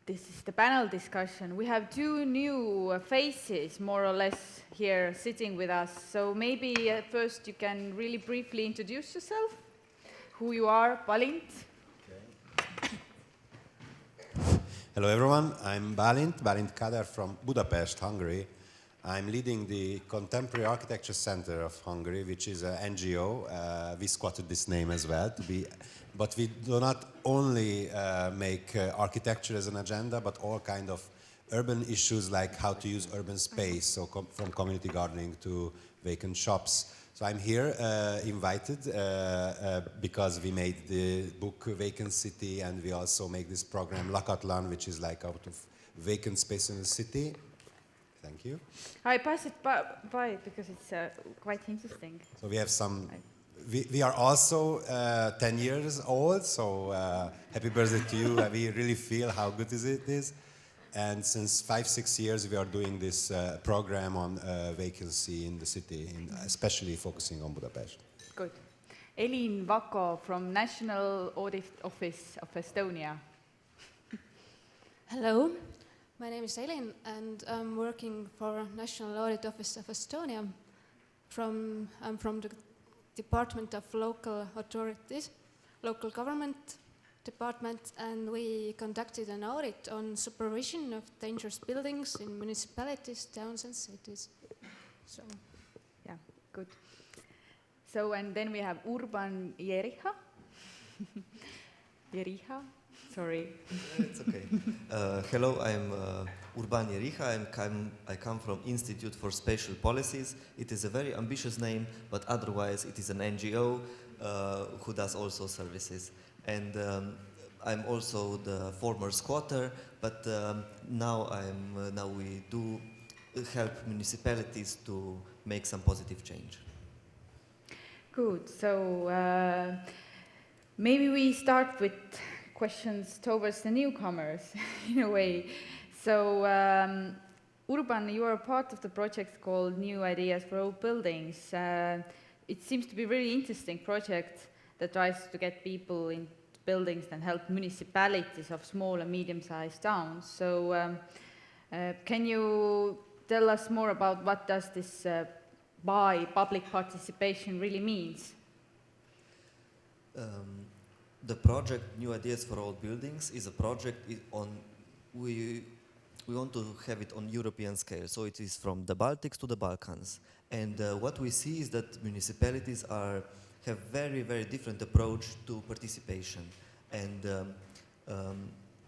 this is the panel discussion. We have two new faces, more or less, here sitting with us. So maybe first you can really briefly introduce yourself, who you are, Bálint. Okay. Hello everyone, I'm Bálint Kádár from Budapest, Hungary. I'm leading the Contemporary Architecture Center of Hungary, which is an NGO. We squatted this name as well, but we do not only make architecture as an agenda, but all kind of urban issues like how to use urban space, so from community gardening to vacant shops. So I'm here invited because we made the book Vacant City, and we also make this program Lakatlan, which is like out of vacant space in the city. Thank you. I pass it by because it's quite interesting. So we have some. We are also 10 years old, so happy birthday to you. We really feel how good it is. And since 5-6 years, we are doing this program on vacancy in the city, especially focusing on Budapest. Good. Elin, Vako from National Audit Office of Estonia. Hello, my name is Elin, and I'm working for National Audit Office of Estonia. I'm from the Department of Local Authorities, Local Government Department, and we conducted an audit on supervision of dangerous buildings in municipalities, towns and cities. So, yeah, good. So, and then we have Urban Jeriha. Jeriha, sorry. It's okay. Hello, I'm Urban Jeriha. I come from Institute for Spatial Policies. It is a very ambitious name, but otherwise it is an NGO who does also services. And I'm also the former squatter, but now we do help municipalities to make some positive change. Good. So maybe we start with questions towards the newcomers in a way. So Urban, you are part of the project called New Ideas for Old Buildings. It seems to be a really interesting project that tries to get people in buildings and help municipalities of small and medium-sized towns. So can you tell us more about what does this by public participation really means? The project New Ideas for Old Buildings is a project we want to have it on European scale. So it is from the Baltics to the Balkans. And what we see is that municipalities have very, very different approach to participation. And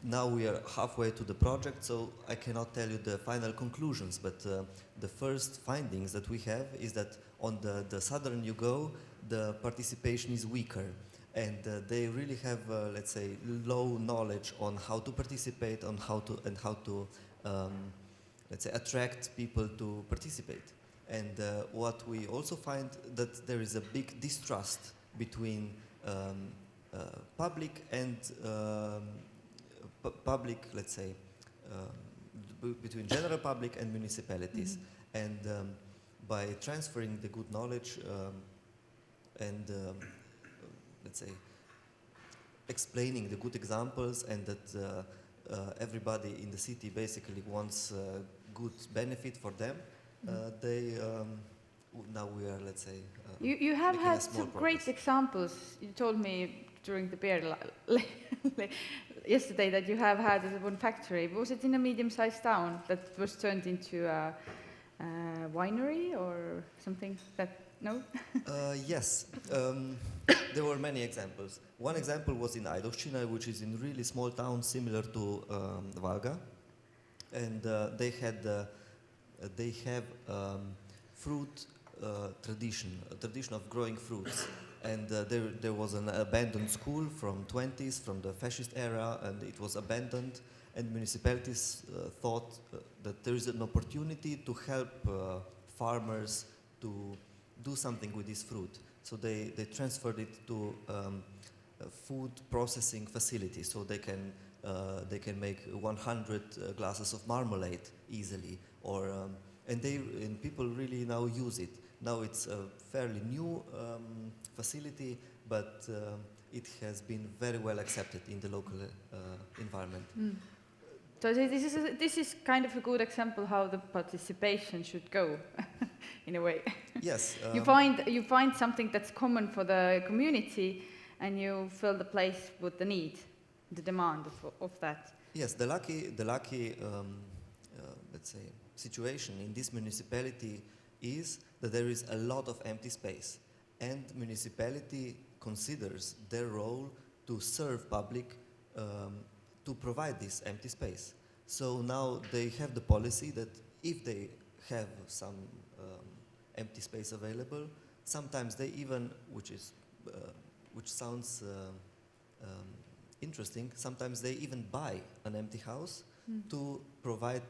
now we are halfway to the project, so I cannot tell you the final conclusions, but the first findings that we have is that on the southern you go, the participation is weaker. And they really have, let's say, low knowledge on how to participate, on how to let's say, attract people to participate. And what we also find that there is a big distrust between public and public, let's say, between general public and municipalities. Mm-hmm. And by transferring the good knowledge and let's say, explaining the good examples, and that everybody in the city basically wants good benefit for them, now we are, let's say, you have had some great examples. You told me during the beer yesterday that you have had one factory. Was it in a medium-sized town that was turned into a winery or something? No? Yes. There were many examples. One example was in Aidovщina, which is in really small town similar to Valga, and they have fruit tradition, a tradition of growing fruits. And there was an abandoned school from 20s, from the fascist era, and it was abandoned. And municipalities thought that there is an opportunity to help farmers to do something with this fruit. So they transferred it to a food processing facility, so they can make 100 glasses of marmalade easily, or and people really now use it. Now it's a fairly new facility, but it has been very well accepted in the local environment. Mm. So this is kind of a good example how the participation should go, in a way. Yes. You find something that's common for the community, and you fill the place with the need, the demand of that. Yes, the lucky let's say, situation in this municipality is that there is a lot of empty space, and municipality considers their role to serve public, to provide this empty space. So now they have the policy that if they have some empty space available, sometimes they even, which sounds interesting, sometimes they even buy an empty house to provide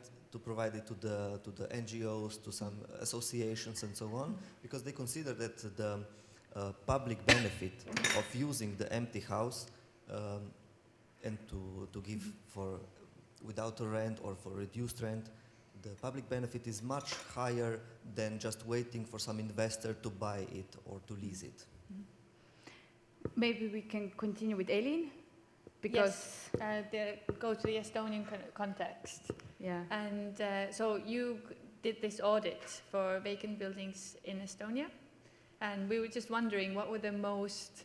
it to the NGOs, to some associations and so on, because they consider that the public benefit of using the empty house and to give for without a rent or for reduced rent, the public benefit is much higher than just waiting for some investor to buy it or to lease it. Maybe we can continue with Elin, because go to the Estonian context. yeah. And so you did this audit for vacant buildings in Estonia, and we were just wondering what were the most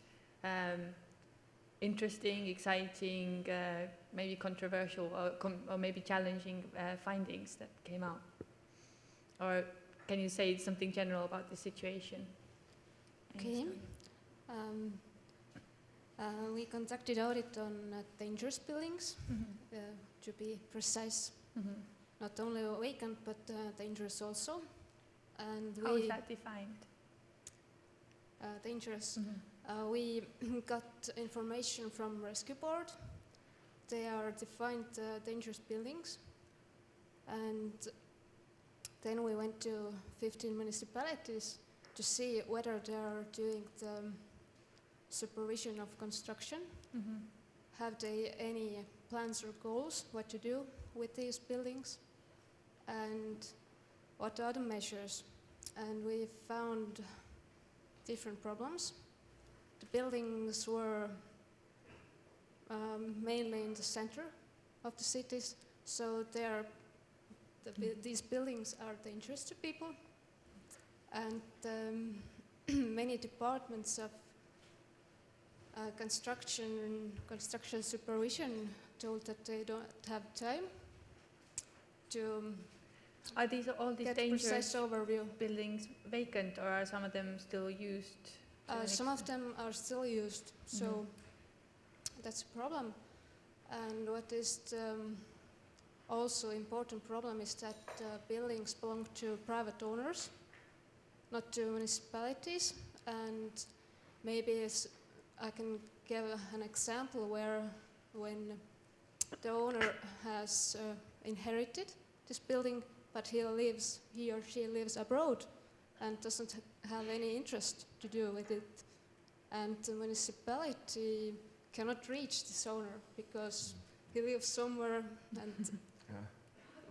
interesting, exciting, maybe controversial or maybe challenging findings that came out? Or can you say something general about the situation? Okay. We conducted audit on dangerous buildings, to be precise. Not only vacant, but dangerous also. And How is that defined? Dangerous. We got information from Rescue Board. They are defined dangerous buildings. And then we went to 15 municipalities to see whether they are doing the supervision of construction. Have they any plans or goals what to do with these buildings, and what are the measures? And we found different problems. The buildings were mainly in the center of the cities, so these buildings are dangerous to people, and many departments of construction supervision told that they don't have time to Are these all these get dangerous precise overview. buildings vacant, or are some of them still used? Some of them are still used, so that's a problem. And what is also important problem is that buildings belong to private owners, not to municipalities. And maybe I can give an example where when the owner has inherited this building, but he or she lives abroad and doesn't have any interest to do with it. And the municipality cannot reach this owner because he lives somewhere and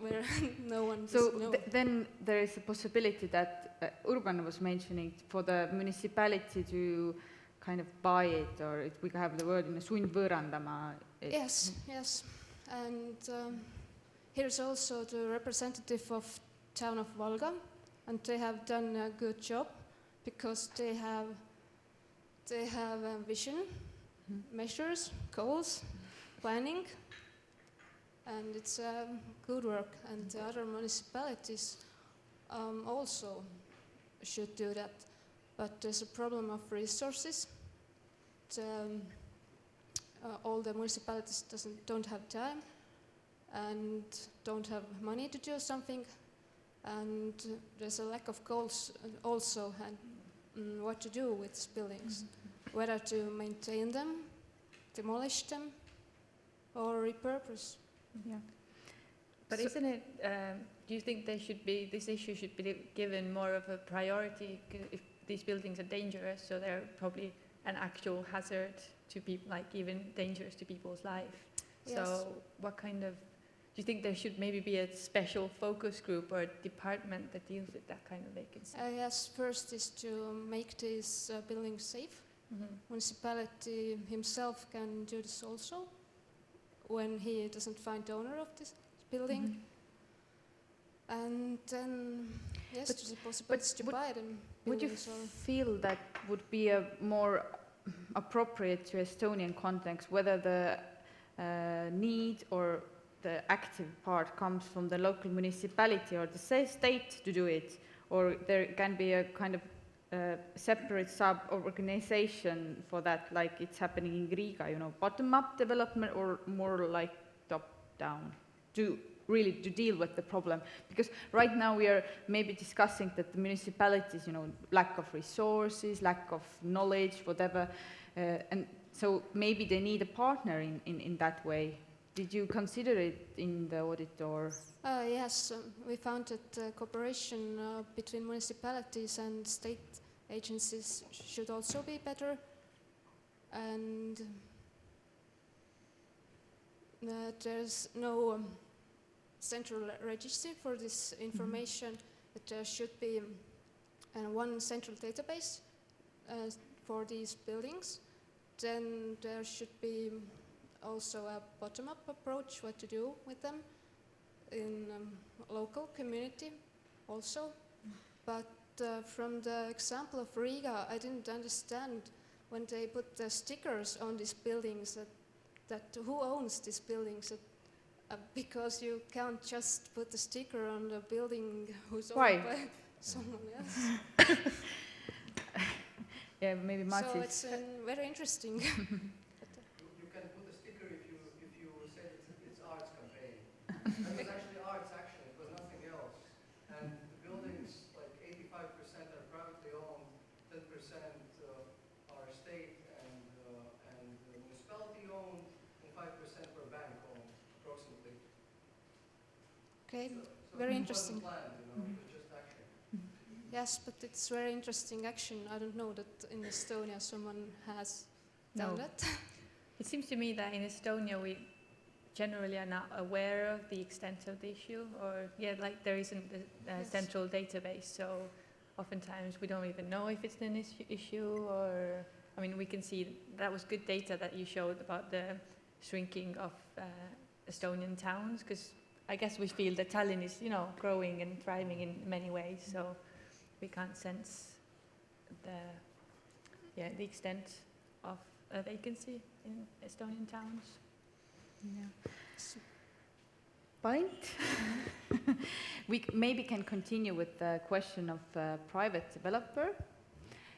where no one doesn't know. Then there is a possibility that Urban was mentioning for the municipality to kind of buy it, or we have the word in sundvõõrandama. Yes. And here's also the representative of town of Valga, and they have done a good job because they have vision, measures, goals, planning, and it's good work. And the other municipalities also should do that, but there's a problem of resources. All the municipalities don't have time and don't have money to do something, and there's a lack of goals also, and what to do with these buildings, whether to maintain them, demolish them, or repurpose. Yeah. But isn't it, do you think this issue should be given more of a priority if these buildings are dangerous, so they're probably an actual hazard to people, like even dangerous to people's life? Yes. So what kind of, do you think there should maybe be a special focus group or a department that deals with that kind of vacancy? Yes, first is to make these buildings safe. Municipality himself can do this also when he doesn't find the owner of building. And then, yes, But- to the possibility to would- buy them. Would you buildings or- feel that would be a more appropriate to Estonian context, whether the need or the active part comes from the local municipality or the state to do it, or there can be a kind of separate sub-organization for that, like it's happening in Riga, you know, bottom-up development or more like top-down, to deal with the problem? Because right now we are maybe discussing that the municipalities, you know, lack of resources, lack of knowledge, whatever, and so maybe they need a partner in that way. Did you consider it in the audit or? Yes, we found that cooperation between municipalities and state agencies should also be better, and there's no central register for this information, but there should be one central database for these buildings. Then there should be also a bottom-up approach, what to do with them in local community also. But from the example of Riga, I didn't understand when they put the stickers on these buildings that who owns these buildings, because you can't just put the sticker on the building who's Why? owned by someone else. Yeah, maybe Mats So is. it's very interesting. You can put a sticker if you say it's arts campaign. It was actually arts action, it was nothing else. And the buildings, like 85% are privately owned, 10% are state and municipality owned, and 5% were bank owned, approximately. Okay, So very it interesting. wasn't planned, you know, it was just action. Yes, but it's very interesting action. I don't know that in Estonia someone has done No. that. It seems to me that in Estonia we generally are not aware of the extent of the issue, or like there isn't a Yes. central database, so oftentimes we don't even know if it's an issue, or I mean we can see that was good data that you showed about the shrinking of Estonian towns, because I guess we feel that Tallinn is, you know, growing and thriving in many ways, so we can't sense the extent of a vacancy in Estonian towns. Yeah. Bálint? We maybe can continue with the question of private developer,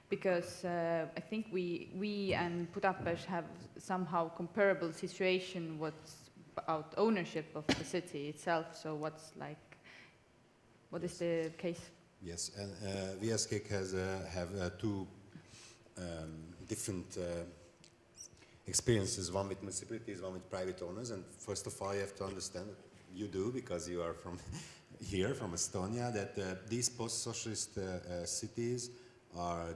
because I think we and Budapest have somehow comparable situation what's about ownership of the city itself. So what is the case? Yes, and VSK have two different experiences, one with municipalities, one with private owners. And first of all, you have to understand, you do, because you are from here, from Estonia, that these post-socialist cities are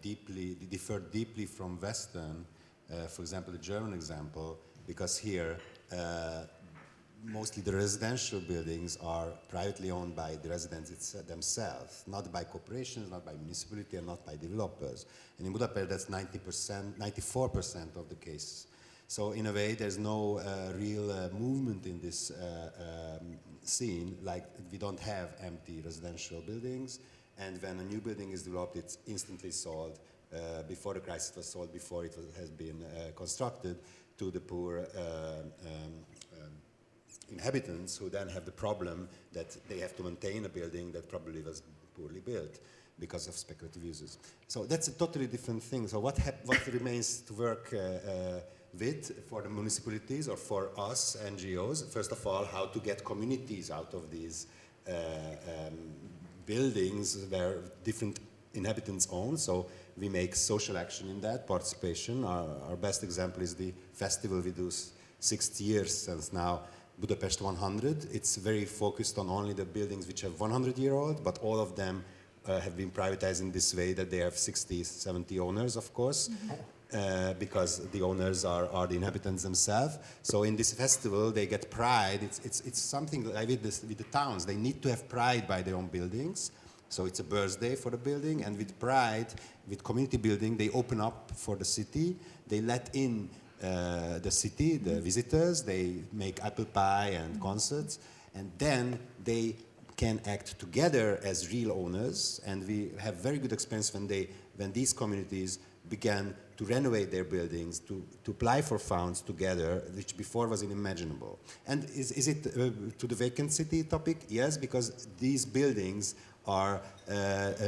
differ deeply from Western, for example, the German example, because here mostly the residential buildings are privately owned by the residents themselves, not by corporations, not by municipality, and not by developers. And in Budapest, that's 94% of the cases. So in a way, there's no real movement in this scene. Like, we don't have empty residential buildings, and when a new building is developed, it's instantly sold. Before the crisis was sold, before it has been constructed, to the poor inhabitants, who then have the problem that they have to maintain a building that probably was poorly built because of speculative uses. So that's a totally different thing. So what remains to work with for the municipalities or for us NGOs? First of all, how to get communities out of these buildings where different inhabitants own. So we make social action in that, participation. Our best example is the festival we do 60 years since now, Budapest 100. It's very focused on only the buildings which have 100-year-old, but all of them have been privatized in this way that they have 60, 70 owners, of course, because the owners are the inhabitants themselves. So in this festival, they get pride. It's something like with the towns. They need to have pride by their own buildings. So it's a birthday for the building, and with pride, with community building, they open up for the city. They let in the city, the visitors. They make apple pie and concerts, and then they can act together as real owners. And we have very good experience when these communities began to renovate their buildings, to apply for funds together, which before was unimaginable. And is it to the vacant city topic? Yes, because these buildings are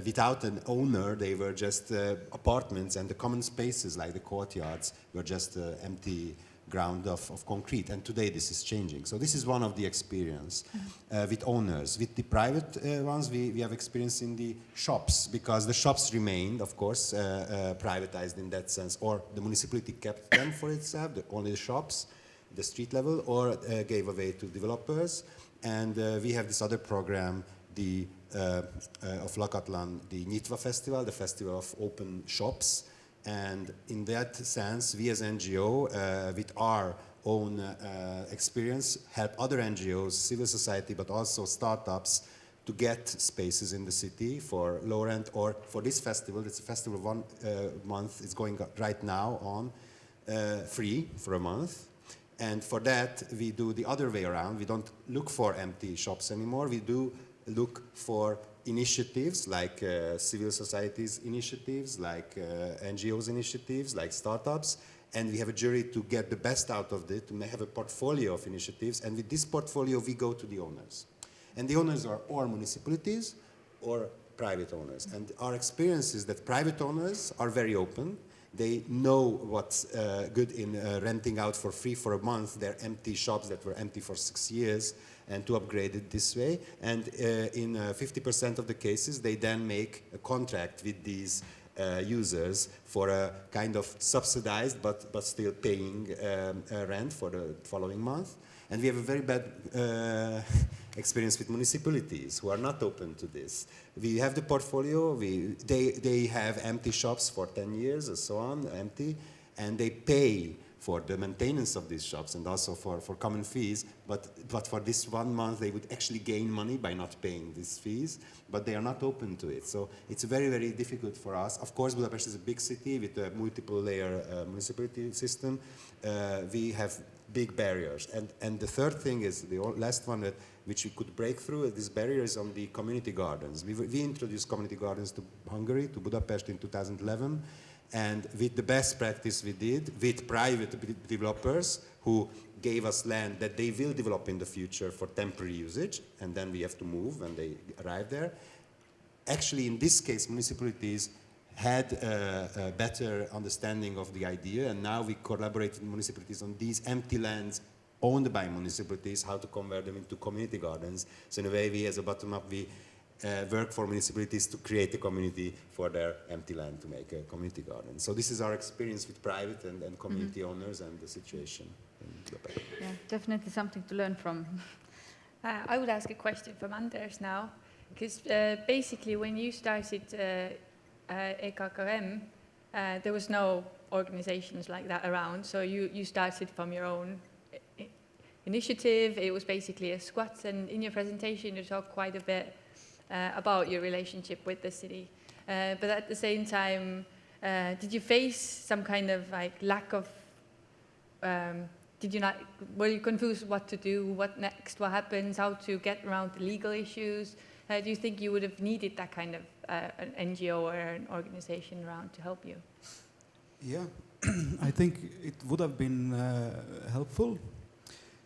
without an owner. They were just apartments, and the common spaces like the courtyards were just empty ground of concrete. And today this is changing. So this is one of the experience with owners. With the private ones, we have experience in the shops, because the shops remained, of course, privatized in that sense, or the municipality kept them for itself, only the shops, the street level, or gave away to developers. And we have this other program, of Lakatlan, the Nyitva Festival, the festival of open shops. And in that sense, we as NGO, with our own experience, help other NGOs, civil society, but also startups to get spaces in the city for low rent, or for this festival. It's a festival of 1 month. It's going right now on free for a month. And for that, we do the other way around. We don't look for empty shops anymore. We do look for initiatives like civil societies initiatives, like NGOs initiatives, like startups, and we have a jury to get the best out of it, to have a portfolio of initiatives, and with this portfolio we go to the owners. And the owners are or municipalities or private owners. And our experience is that private owners are very open. They know what's good in renting out for free for a month their empty shops that were empty for 6 years, and to upgrade it this way. And in 50% of the cases, they then make a contract with these users for a kind of subsidized but still paying rent for the following month. And we have a very bad experience with municipalities who are not open to this. We have the portfolio, they have empty shops for 10 years and so on, empty, and they pay for the maintenance of these shops and also for common fees, but for this 1 month they would actually gain money by not paying these fees, but they are not open to it. So it's very, very difficult for us. Of course, Budapest is a big city with a multiple layer municipality system. We have big barriers. And the third thing is, the last one which we could break through, this barrier is on the community gardens. We introduced community gardens to Hungary, to Budapest in 2011. And with the best practice we did, with private developers who gave us land that they will develop in the future for temporary usage, and then we have to move when they arrive there. Actually, in this case, municipalities had a better understanding of the idea, and now we collaborate with municipalities on these empty lands owned by municipalities, how to convert them into community gardens. So in a way, we as a bottom-up, we work for municipalities to create a community for their empty land to make a community garden. So this is our experience with private and community owners and the situation in Budapest. Yeah, definitely something to learn from. I would ask a question from Anders now, because basically when you started EKKM, there was no organizations like that around, so you started from your own initiative. It was basically a squat, and in your presentation you talk quite a bit about your relationship with the city. But at the same time, did you face some kind of like lack of, were you confused what to do, what next, what happens, how to get around the legal issues? Do you think you would have needed that kind of an NGO or an organization around to help you? Yeah, I think it would have been helpful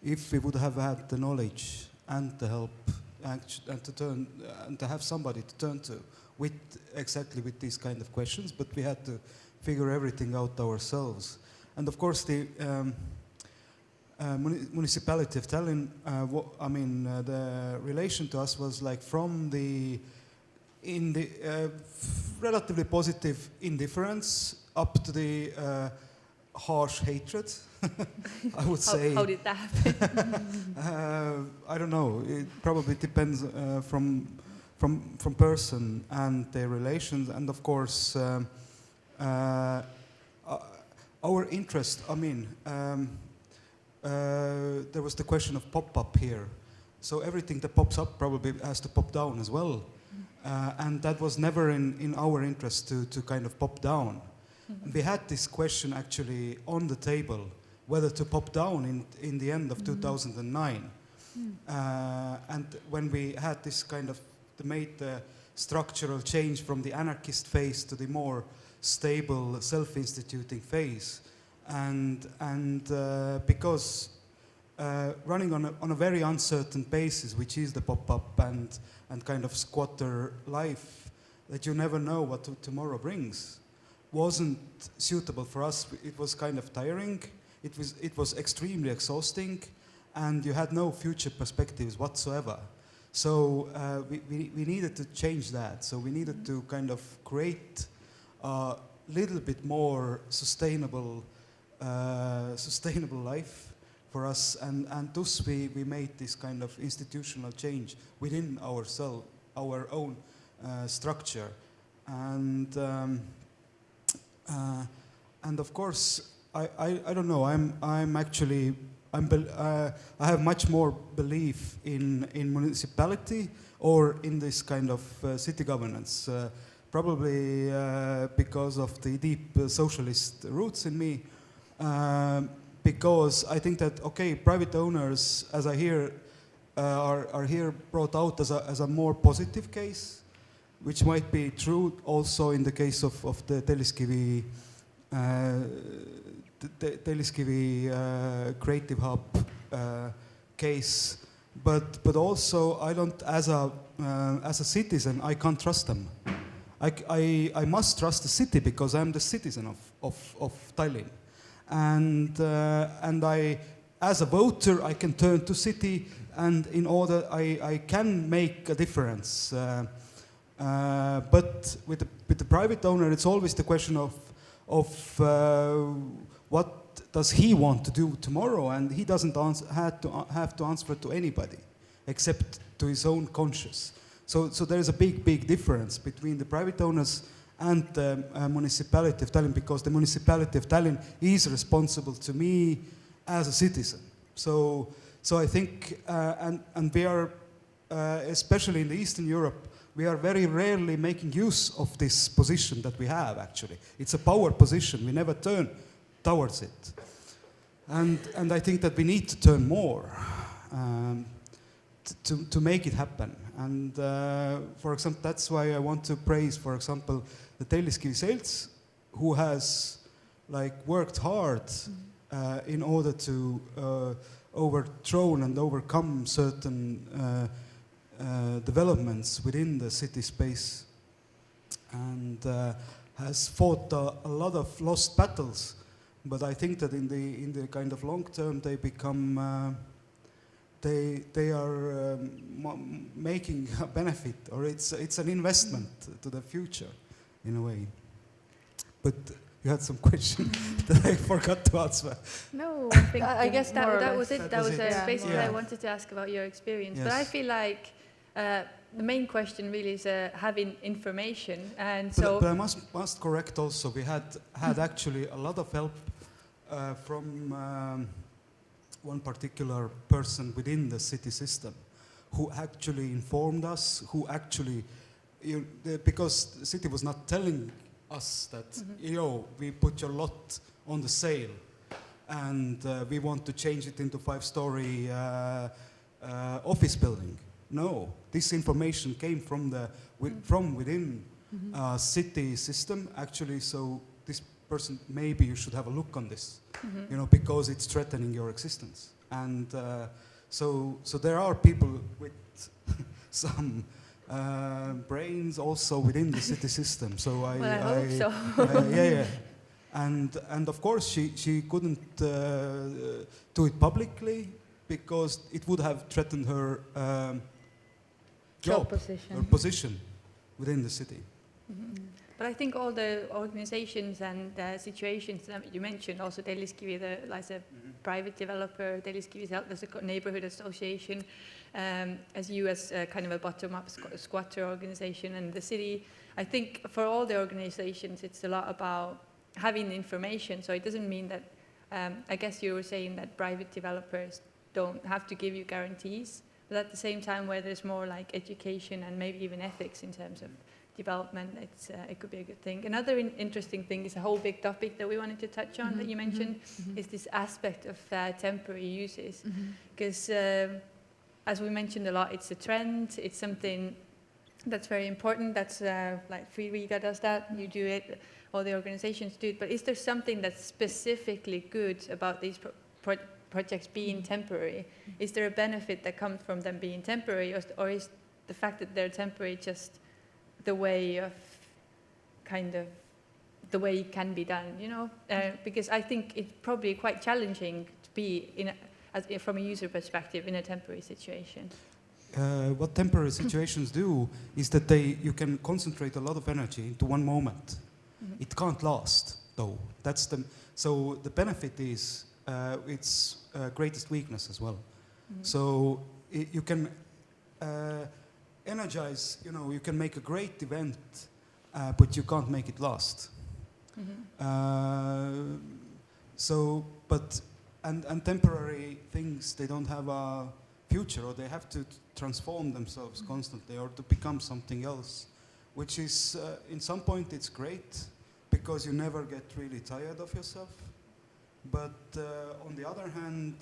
if we would have had the knowledge and the help and to have somebody to turn to with these kind of questions, but we had to figure everything out ourselves. And of course the municipality of Tallinn, the relation to us was like from the relatively positive indifference up to the harsh hatred, I would say. How did that happen? I don't know. It probably depends from person and their relations, and of course our interest. There was the question of pop-up here, so everything that pops up probably has to pop down as well, and that was never in our interest to kind of pop down. And we had this question actually on the table, whether to pop down in the end of 2009. And when we had this kind of, made the structural change from the anarchist phase to the more stable self-instituting phase. And because running on a very uncertain basis, which is the pop-up and kind of squatter life, that you never know what tomorrow brings, wasn't suitable for us. It was kind of tiring. It was extremely exhausting, and you had no future perspectives whatsoever. So we needed to change that. So we needed to kind of create a little bit more sustainable life for us, and thus we made this kind of institutional change within ourselves, our own structure, and of course I don't know, I have much more belief in municipality or in this kind of city governance, probably because of the deep socialist roots in me. Because I think that, okay, private owners, as I hear, are here brought out as a more positive case, which might be true also in the case of the Telliskivi Creative Hub case, but also I don't, as a citizen, I can't trust them. I must trust the city because I'm the citizen of Tallinn. And I, as a voter, I can turn to city, and in order I can make a difference. But with the private owner, it's always the question of what does he want to do tomorrow, and he doesn't have to answer to anybody except to his own conscience. So there is a big difference between the private owners and the municipality of Tallinn, because the municipality of Tallinn is responsible to me as a citizen. So I think, and we are, especially in the Eastern Europe, we are very rarely making use of this position that we have, actually. It's a power position. We never turn towards it. And I think that we need to turn more to make it happen. And for example, that's why I want to praise, for example, the Telliskivi Selts, who has worked hard in order to overthrow and overcome certain developments within the city space, and has fought a lot of lost battles. But I think that in the kind of long term, they become they are making a benefit, or it's an investment to the future, in a way. But you had some question that I forgot to answer. No, I think I guess more or that less was it. that was it. Basically Yeah. I wanted to ask about your experience. Yes. But I feel like the main question really is having information, and But I must correct also. We had actually a lot of help from one particular person within the city system, who actually informed us, who actually, because the city was not telling us that, we put your lot on the sale, and we want to change it into 5-story office building. No, this information came from within city system, actually. So this person, maybe you should have a look on this, because it's threatening your existence. And so there are people with some brains also within the city system. So I hope so. yeah. And of course she couldn't do it publicly, because it would have threatened her job, her position within the city. But I think all the organizations and situations that you mentioned, also Telliskivi as a private developer, Telliskivi as a neighborhood association, as you as kind of a bottom-up squatter organization, and the city, I think for all the organizations it's a lot about having information. So it doesn't mean that, I guess you were saying that private developers don't have to give you guarantees, but at the same time where there's more like education and maybe even ethics in terms of development, it could be a good thing. Another interesting thing is a whole big topic that we wanted to touch on that you mentioned is this aspect of temporary uses. Because as we mentioned a lot, it's a trend, it's something that's very important. That's like Free Riga does that, you do it, all the organizations do it. But is there something that's specifically good about these projects being temporary? Is there a benefit that comes from them being temporary, or is the fact that they're temporary just the way of kind of the way it can be done, you know? Because I think it's probably quite challenging to be from a user perspective in a temporary situation. What temporary situations do is that you can concentrate a lot of energy into one moment. It can't last, though. So the benefit is its greatest weakness as well. So you can energize, you can make a great event, but you can't make it last. And temporary things, they don't have a future, or they have to transform themselves constantly, or to become something else, which is, in some point, it's great, because you never get really tired of yourself. But on the other hand,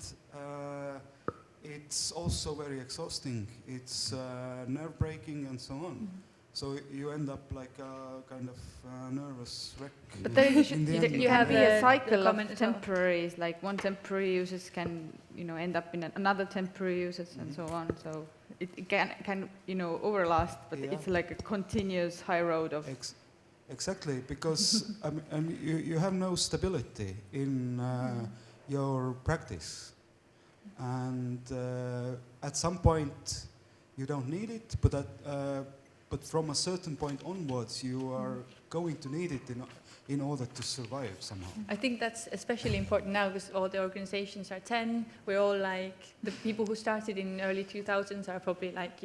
it's also very exhausting. It's nerve-breaking and so on. So you end up like a kind of nervous wreck. But then you have a cycle of comment temporaries, like one temporary users can, end up in another temporary users and so on. So it can overlast, but it's like a continuous high road of. Exactly, because you have no stability in your practice, and at some point you don't need it, but from a certain point onwards you are going to need it in order to survive somehow. I think that's especially important now because all the organizations are 10. We're all like, the people who started in early 2000s are probably like,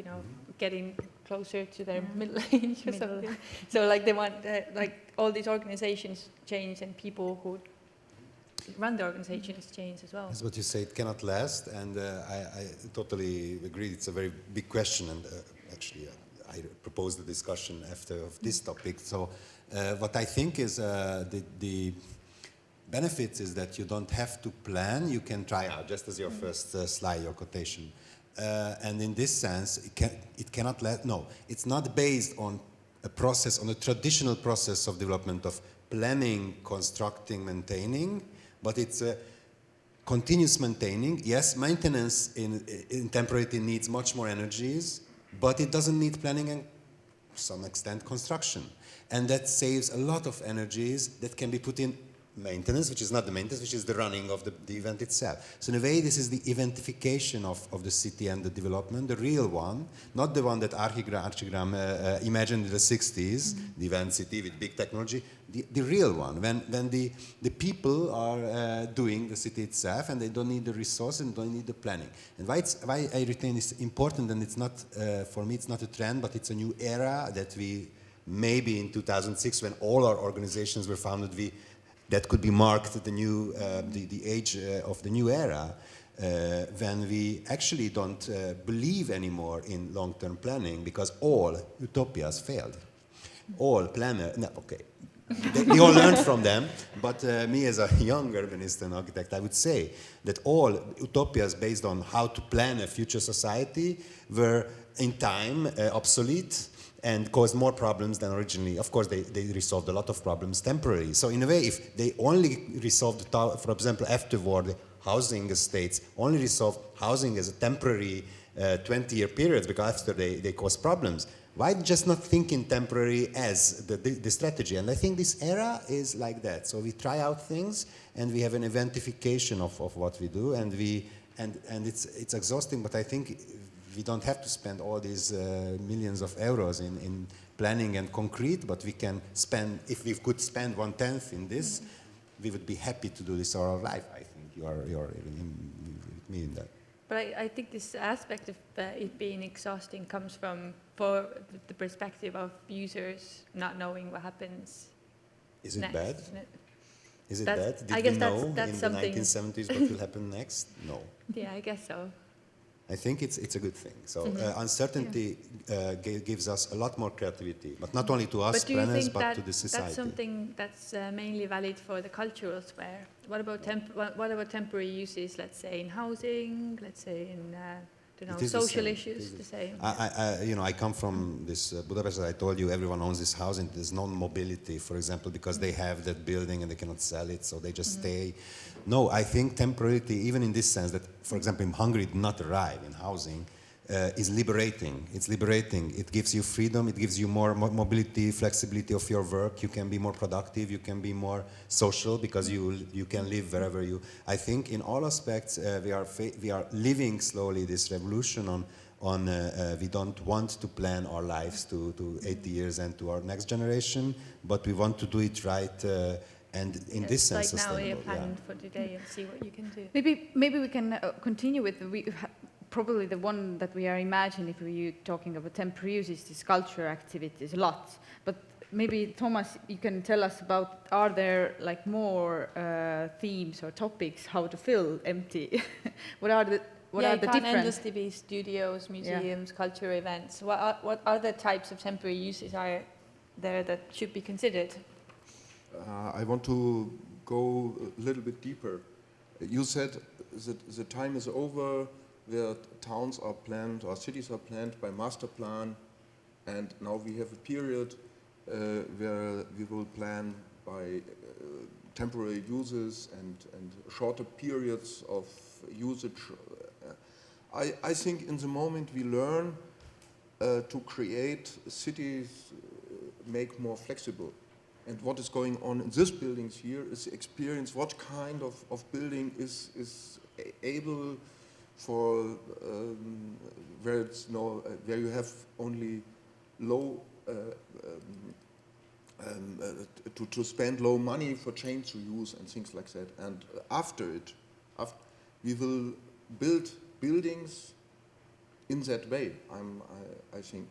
getting closer to their middle age or something. So like they want, like all these organizations change and people who run the organizations change as well. That's what you say, it cannot last, and I totally agree. It's a very big question, and actually I proposed the discussion after of this topic. So what I think is the benefit is that you don't have to plan, you can try out, just as your first slide, your quotation. And in this sense, it cannot last, no, it's not based on a process, on a traditional process of development of planning, constructing, maintaining, but it's a continuous maintaining. Yes, maintenance in temporary needs much more energies, but it doesn't need planning and to some extent construction. And that saves a lot of energies that can be put in maintenance, which is not the maintenance, which is the running of the event itself. So in a way, this is the eventification of the city and the development, the real one, not the one that Archigram imagined in the 60s, the event city with big technology, the real one, when the people are doing the city itself and they don't need the resources and don't need the planning. And why I retain is important, and it's not, for me, it's not a trend, but it's a new era that we, maybe in 2006, when all our organizations were founded, that could be marked the new, the age of the new era, when we actually don't believe anymore in long-term planning because all utopias failed. All planners, no, okay, we all learned from them, but me as a young urbanist and architect, I would say that all utopias based on how to plan a future society were in time obsolete and caused more problems than originally. Of course, they resolved a lot of problems temporarily. So in a way, if they only resolved, for example, after-war, the housing estates only resolved housing as a temporary 20-year period because after they caused problems, why just not think in temporary as the strategy? And I think this era is like that. So we try out things and we have an eventification of what we do, and it's exhausting, but I think we don't have to spend all these millions of euros in planning and concrete, but we can spend, if we could spend 1/10 in this, we would be happy to do this all our life. I think you're with me in that. But I think this aspect of it being exhausting comes from the perspective of users not knowing what happens. Is it next, bad? isn't it? Is it That's- bad? Did I we guess know that's in something- the 1970s what will happen next? No. Yeah, I guess so. I think it's a good thing. So uncertainty gives us a lot more creativity, but not only to us But do you planners, think but that to the society. that's something that's mainly valid for the cultural sphere? What about temporary uses, let's say in housing, let's say in social issues? The same. I come from this Budapest. As I told you, everyone owns this house, and there's no mobility, for example, because they have that building and they cannot sell it, so they just stay. No, I think temporality, even in this sense that, for example, in Hungary, did not arrive in housing, is liberating. It's liberating. It gives you freedom. It gives you more mobility, flexibility of your work. You can be more productive. You can be more social because you can live wherever you. I think in all aspects we are living slowly this revolution on we don't want to plan our lives to 80 years and to our next generation, but we want to do it right. And in this sense, like now you're sustainable, planning for today and see what you can do. Maybe we can continue with probably the one that we are imagining if we're talking about temporary use is these cultural activities a lot. But maybe Thomas, you can tell us about, are there like more themes or topics how to fill empty? What are the It can't different? endlessly be studios, museums, cultural events. What other types of temporary uses are there that should be considered? I want to go a little bit deeper. You said that the time is over where towns are planned or cities are planned by master plan, and now we have a period where we will plan by temporary uses and shorter periods of usage. I think in the moment we learn to create cities, make more flexible. And what is going on in these buildings here is experience what kind of building is able for where you have only low to spend low money for change to use and things like that. And after we will build buildings in that way. I think,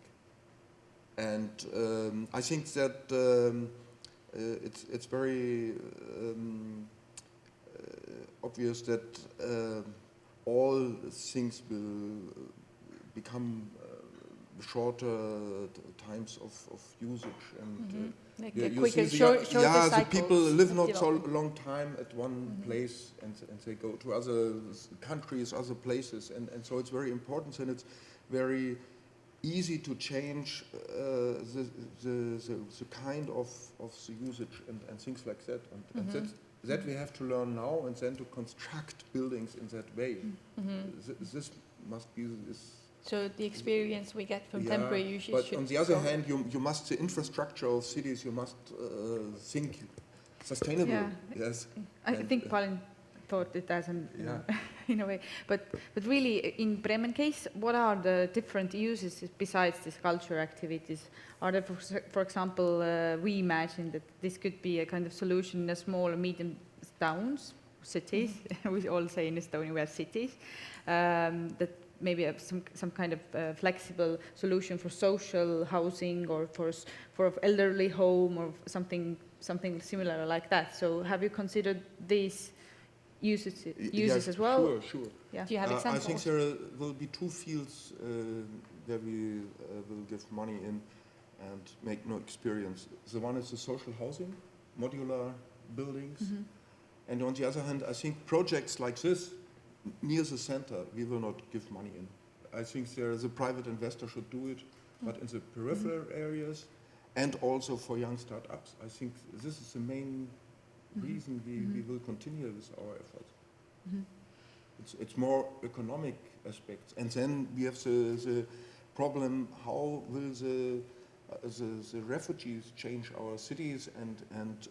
and I think that. It's very obvious that all things will become shorter times of usage, and Like you quicker, see shorter the cycles people live of not so development. long time at one place, and they go to other countries, other places, and so it's very important, and it's very easy to change the kind of the usage and things like that. And that we have to learn now, and then to construct buildings in that way. This must be this. So the experience we get from temporary usage. But on the other hand, you must, the infrastructure of cities, you must think sustainable. Yeah. Yes. I think Bálint thought it as in a way, but really in Bremen case, what are the different uses besides these cultural activities? Are there, for example, we imagine that this could be a kind of solution in a small or medium towns, cities. We all say in Estonia we have cities. That maybe have some kind of flexible solution for social housing or for elderly home or something similar like that. So have you considered these uses as well? Sure. Yeah. Do you have examples? I think there will be two fields where we will give money in and make no experience. The one is the social housing, modular buildings. And on the other hand, I think projects like this, near the center, we will not give money in. I think there is a private investor should do it, but in the peripheral areas and also for young startups, I think this is the main reason we will continue with our efforts. It's more economic aspects, and then we have the problem: how will the refugees change our cities? And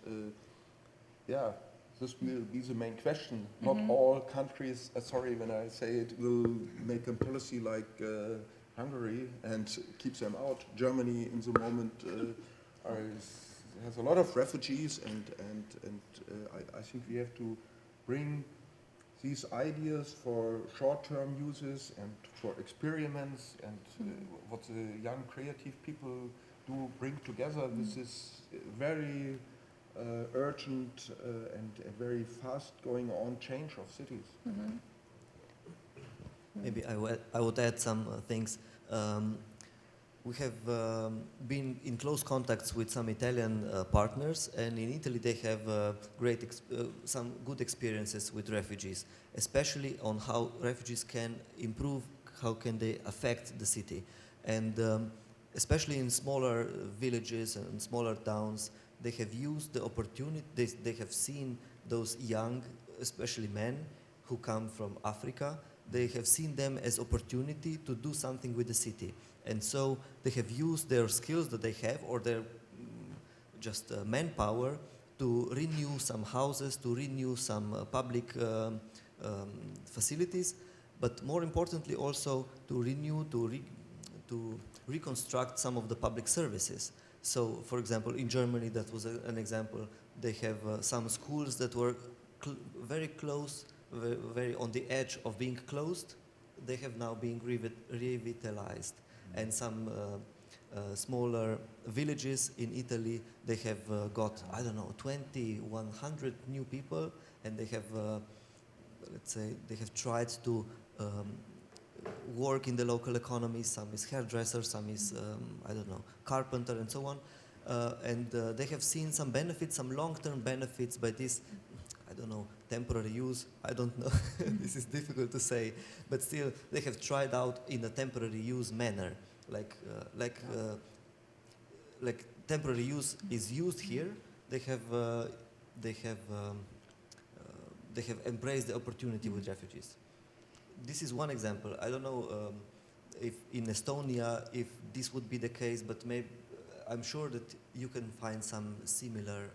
this will be the main question. Not all countries, sorry when I say it, will make a policy like Hungary and keep them out. Germany, in the moment, has a lot of refugees, and I think we have to bring these ideas for short-term uses and for experiments and what the young creative people do bring together with this very urgent and very fast going on change of cities. Maybe I would add some things. We have been in close contacts with some Italian partners, and in Italy they have some good experiences with refugees, especially on how refugees can improve, how can they affect the city. And especially in smaller villages and smaller towns, they have used the opportunity, they have seen those young, especially men, who come from Africa, they have seen them as opportunity to do something with the city. And so they have used their skills that they have, or their just manpower, to renew some houses, to renew some public facilities, but more importantly also to renew, to reconstruct some of the public services. So, for example, in Germany, that was an example. They have some schools that were very close, very on the edge of being closed. They have now been revitalized. And some smaller villages in Italy, they have got, 100 new people, and they have, let's say, they have tried to work in the local economy. Some is hairdresser, some is, carpenter, and so on. And they have seen some benefits, some long-term benefits by this, temporary use. I don't know. This is difficult to say, but still, they have tried out in a temporary use manner, like temporary use is used here. They have embraced the opportunity with refugees. This is one example. I don't know if in Estonia if this would be the case, but maybe I'm sure that you can find some similar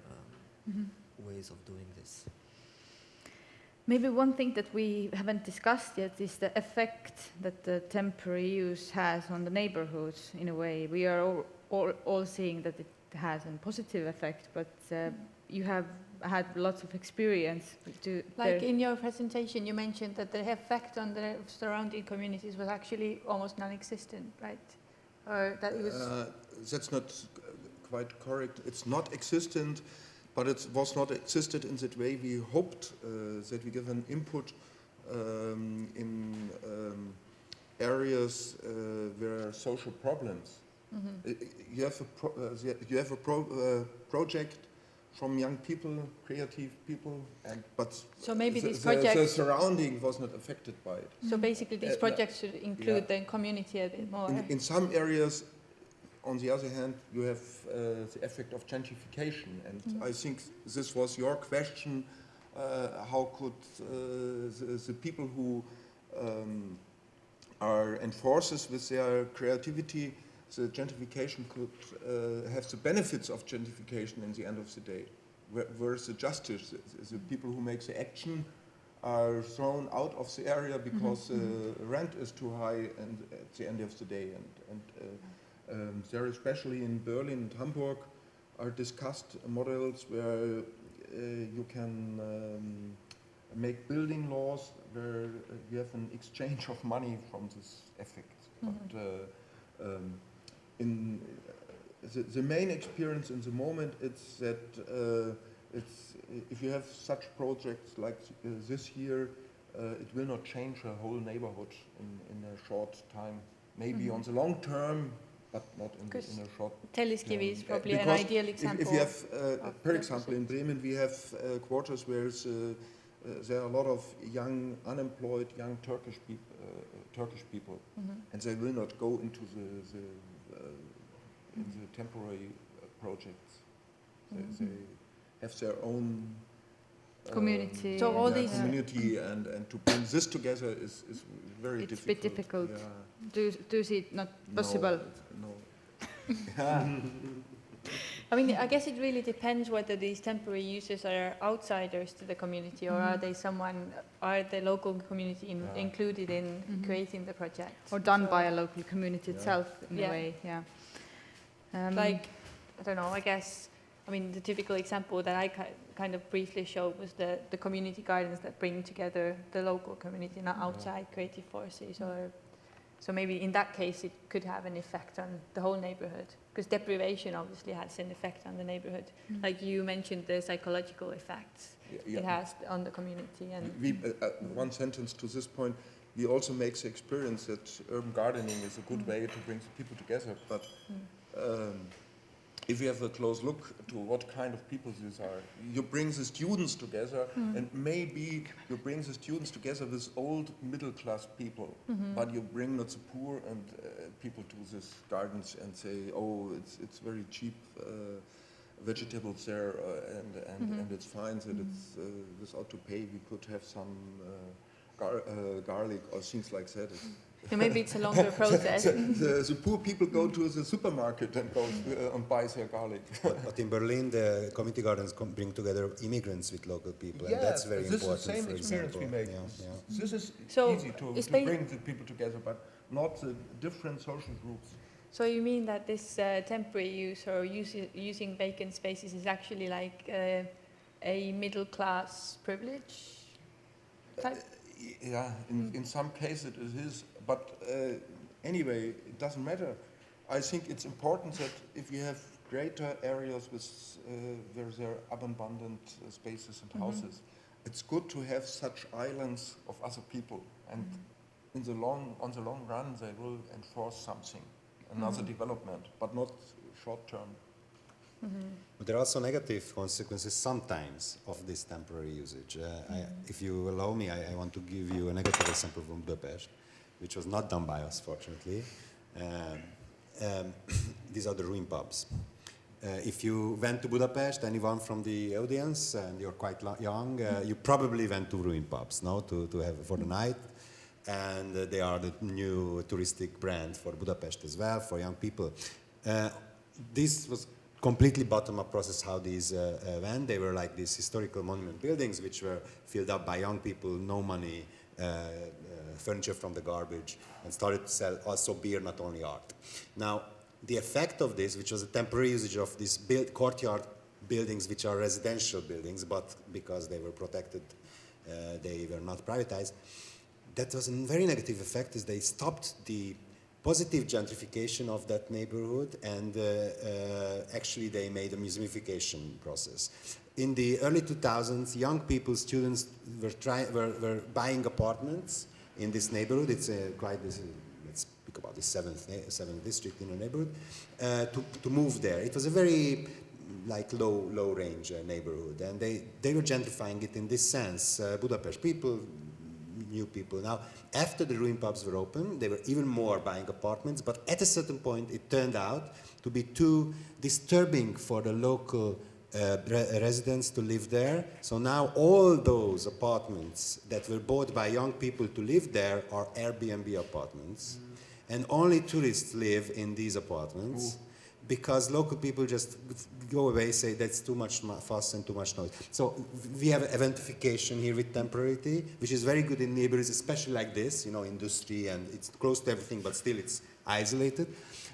ways of doing this. Maybe one thing that we haven't discussed yet is the effect that the temporary use has on the neighborhoods. In a way, we are all seeing that it has a positive effect, but you have had lots of experience. In your presentation, you mentioned that the effect on the surrounding communities was actually almost non-existent, right? Or that it was... That's not quite correct. It's not existent. But it was not existed in that way. We hoped that we give an input in areas where there are social problems. You have a project from young people, creative people, but so maybe the surrounding was not affected by it. So basically these projects should include the community a bit more. In some areas, on the other hand, you have the effect of gentrification, and I think this was your question, how could the people who are enforcers with their creativity, the gentrification could have the benefits of gentrification in the end of the day. Where's the justice? The people who make the action are thrown out of the area because rent is too high and at the end of the day. There, especially in Berlin and Hamburg, are discussed models where you can make building laws where you have an exchange of money from this effect. But in the main experience in the moment, it's that if you have such projects like this here, it will not change a whole neighborhood in a short time. Maybe on the long term, but not in a short. Telliskivi is probably an ideal example. If you have, for example, in Bremen, we have quarters where there are a lot of young, unemployed, young Turkish people, and they will not go into the temporary projects. They have their own community. So all these community, and to bring this together is very difficult. It's a bit difficult. Yeah. Do you see it not possible? No. I mean, I guess it really depends whether these temporary users are outsiders to the community, or are the local community included in creating the project, Or done by a local community itself, in a way, I don't know, I guess, I mean, the typical example that I kind of briefly showed was the community gardens that bring together the local community, not outside creative forces. So maybe in that case it could have an effect on the whole neighborhood, because deprivation obviously has an effect on the neighborhood. Like you mentioned, the psychological effects it has on the community. And one sentence to this point. we also make the experience that urban gardening is a good way to bring the people together. But if you have a close look to what kind of people these are, you bring the students together, and maybe you bring the students together with old middle-class people, but you bring not the poor and people to these gardens and say, oh, it's very cheap vegetables there, and it's fine that it's without to pay. We could have some garlic or things like that. So maybe it's a longer process. The poor people go to the supermarket and go and buy their garlic. But in Berlin, the community gardens bring together immigrants with local people, and that's very important. This is the same experience we make. This is So easy to bring the people together, but not the different social groups. So you mean that this temporary use or using vacant spaces is actually like a middle class privilege type? Yeah, in some cases it is, but anyway, it doesn't matter. I think it's important that if you have greater areas with where there are abundant spaces and houses, it's good to have such islands of other people, and on the long run they will enforce something, another development, but not short term. But there are also negative consequences sometimes of this temporary usage. If you allow me, I want to give you a negative example from Budapest, which was not done by us, fortunately. These are the ruin pubs. If you went to Budapest, anyone from the audience, and you're quite young, you probably went to ruin pubs, no, to have for the night. And they are the new touristic brand for Budapest as well, for young people. This was completely bottom-up process how these went. They were like these historical monument buildings which were filled up by young people, no money, furniture from the garbage, and started to sell also beer, not only art. Now, the effect of this, which was a temporary usage of these courtyard buildings, which are residential buildings, but because they were protected, they were not privatized, that was a very negative effect, is they stopped the positive gentrification of that neighborhood, and actually they made a museumification process. In the early 2000s, young people, students were buying apartments in this neighborhood. It's let's speak about the 7th district in the neighborhood, to move there. It was a very low range neighborhood, and they were gentrifying it in this sense. Budapest people, new people. Now, after the ruin pubs were open, they were even more buying apartments, but at a certain point it turned out to be too disturbing for the local residents to live there. So now all those apartments that were bought by young people to live there are Airbnb apartments, and only tourists live in these apartments. Because local people just go away, say that's too much fuss and too much noise. So we have eventification here with temporality, which is very good in neighborhoods, especially like this, industry, and it's close to everything, but still it's isolated.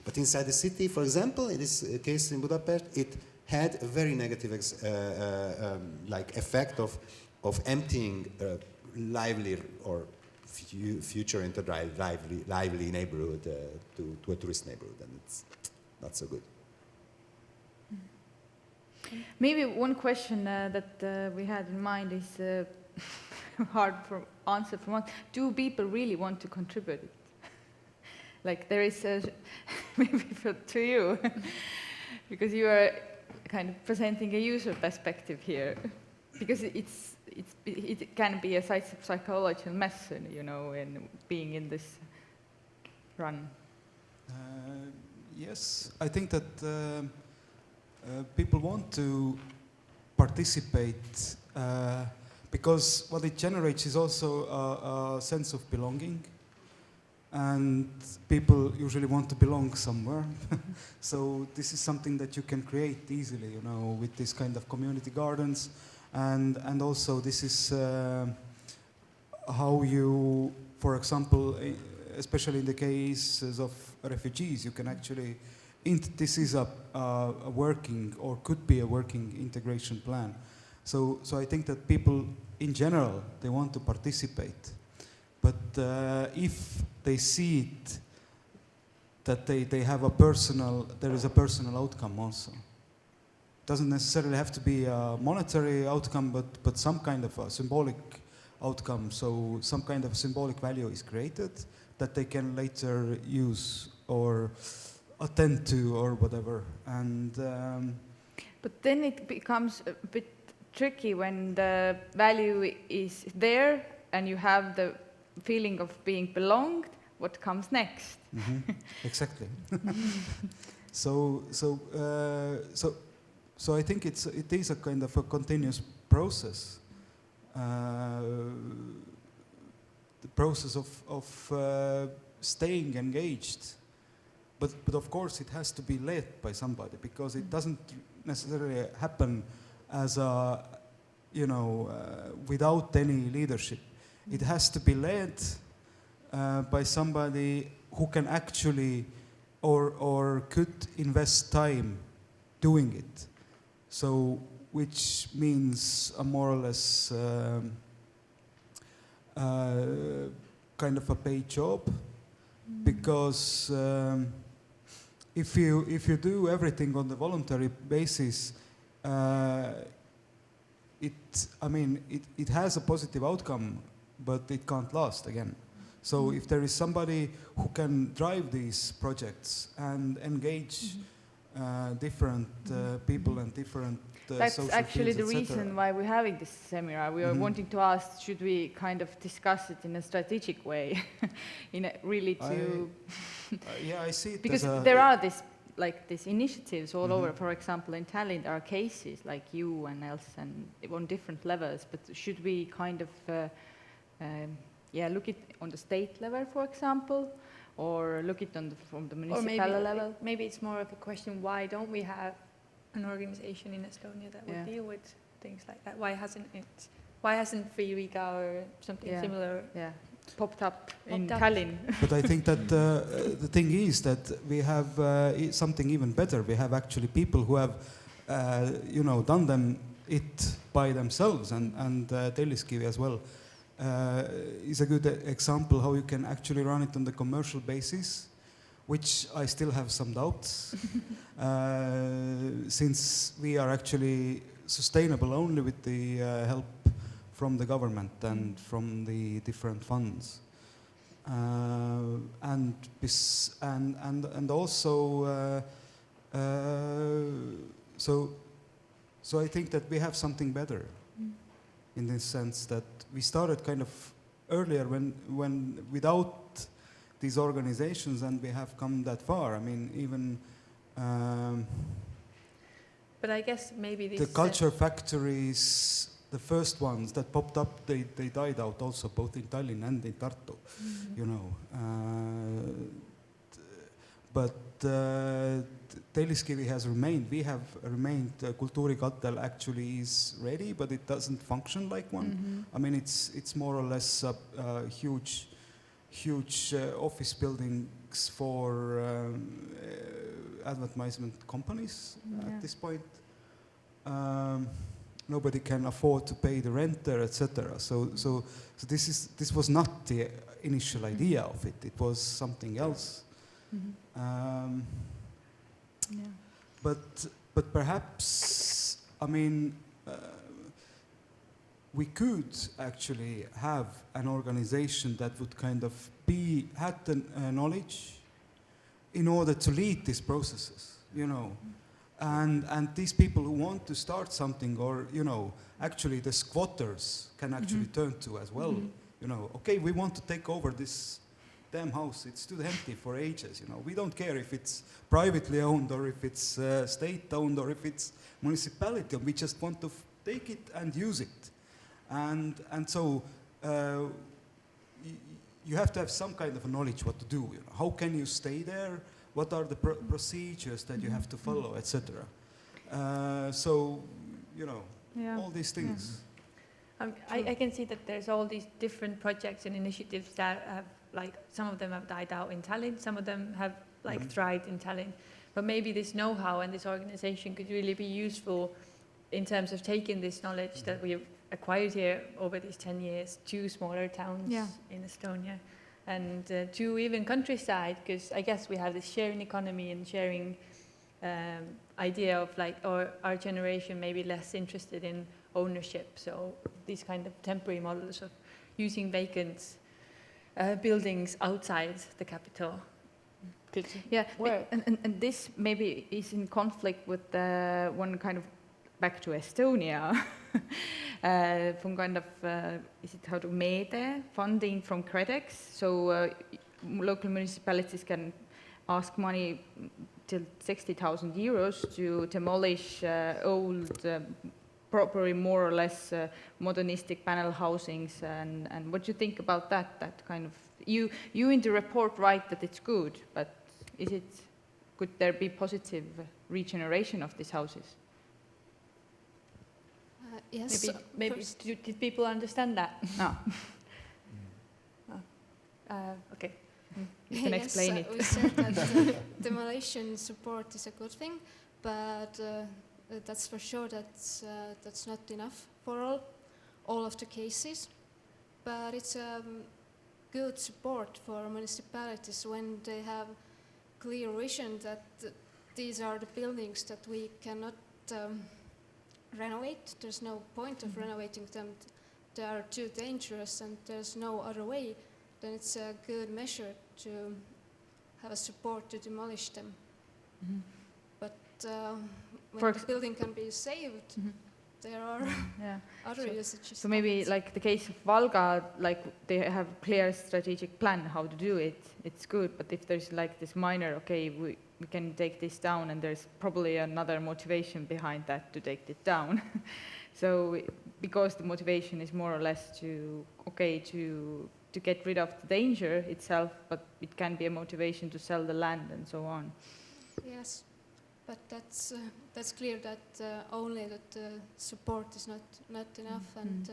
But inside the city, for example, in this case in Budapest, it had a very negative effect of emptying lively or future lively neighborhood to a tourist neighborhood, and it's not so good. Maybe one question that we had in mind is hard for answer from us. Do people really want to contribute? Like there is maybe to you, because you are kind of presenting a user perspective here, because it can be a psychological mess, in being in this run. Yes, I think that people want to participate because what it generates is also a sense of belonging, and people usually want to belong somewhere. So this is something that you can create easily, with this kind of community gardens, and also this is how you, for example, especially in the cases of refugees, you can actually, this is a working, or could be a working integration plan. So I think that people in general, they want to participate. But if they see it, that they have there is a personal outcome also. It doesn't necessarily have to be a monetary outcome, but some kind of a symbolic outcome. So some kind of symbolic value is created that they can later use or attend to or whatever. And but then it becomes a bit tricky when the value is there and you have the feeling of being belonged. What comes next? Exactly. So I think it is a kind of a continuous process. The process of staying engaged, but of course it has to be led by somebody, because it doesn't necessarily happen as a, without any leadership. It has to be led by somebody who can actually or could invest time doing it. So, which means a more or less kind of a paid job, because if you do everything on the voluntary basis, it has a positive outcome, but it can't last again. So if there is somebody who can drive these projects and engage different people and different that's social actually fields, the etc. reason why we're having this seminar. We are wanting to ask, should we kind of discuss it in a strategic way, really to... yeah, I see it because as there are these initiatives all over. For example, in Tallinn there are cases like you and else, and on different levels. But should we kind of look it on the state level, for example, or look it from the municipal level? Maybe it's more of a question, why don't we have an organization in Estonia that would deal with things like that? Why hasn't Free Riga or something similar popped up in Tallinn? But I think that the thing is that we have something even better. We have actually people who have done it by themselves, and Telliskivi as well is a good example how you can actually run it on the commercial basis, which I still have some doubts, since we are actually sustainable only with the help from the government and from the different funds, and also so I think that we have something better in this sense, that we started kind of earlier when without these organizations, and we have come that far. I mean, even but I guess maybe this the culture factories, the first ones that popped up, they died out also, both in Tallinn and in Tartu, but Telliskivi has remained. We have remained. Kultuurikatel actually is ready, but it doesn't function like one. I mean, it's more or less huge office buildings for advertisement companies at this point. Nobody can afford to pay the rent there, etc. So this was not the initial idea of it. It was something else. But perhaps, I mean, we could actually have an organization that would kind of had the knowledge in order to lead these processes, and these people who want to start something, or actually the squatters can actually turn to as well. Okay, we want to take over this damn house, it stood empty for ages, We don't care if it's privately owned or if it's state owned or if it's municipality. We just want to take it and use it. And so you have to have some kind of a knowledge what to do. How can you stay there? What are the procedures that you have to follow, etc. All these things. I can see that there's all these different projects and initiatives that have, some of them have died out in Tallinn, some of them have thrived in Tallinn. But maybe this know-how and this organization could really be useful in terms of taking this knowledge that we've acquired here over these 10 years to smaller towns in Estonia, and to even countryside, because I guess we have this sharing economy and sharing idea of or our generation may be less interested in ownership, so these kind of temporary models of using vacant buildings outside the capital. Yeah, Where? and this maybe is in conflict with the one kind of back to Estonia, from kind of, is it how to meede, funding from CREDEX, so local municipalities can ask money till 60,000 euros to demolish old, probably more or less modernistic panel housings, and what do you think about that, that kind of, you in the report write that it's good, but could there be positive regeneration of these houses? Yes. Maybe first- did people understand that? No. Okay. You can explain it. We said that demolition support is a good thing, but that's for sure that's not enough for all of the cases. But it's good support for municipalities when they have clear vision that these are the buildings that we cannot renovate. There's no point of renovating them. They are too dangerous and there's no other way. Then it's a good measure to have a support to demolish them. Mm-hmm. But when For the building can be saved, there are Yeah. other usages. So maybe like the case of Valga, like they have clear strategic plan how to do it, it's good, but if there's like this minor, okay, we can take this down, and there's probably another motivation behind that to take it down. So because the motivation is more or less to, okay, to get rid of the danger itself, but it can be a motivation to sell the land and so on. Yes, but that's clear that only that support is not enough, and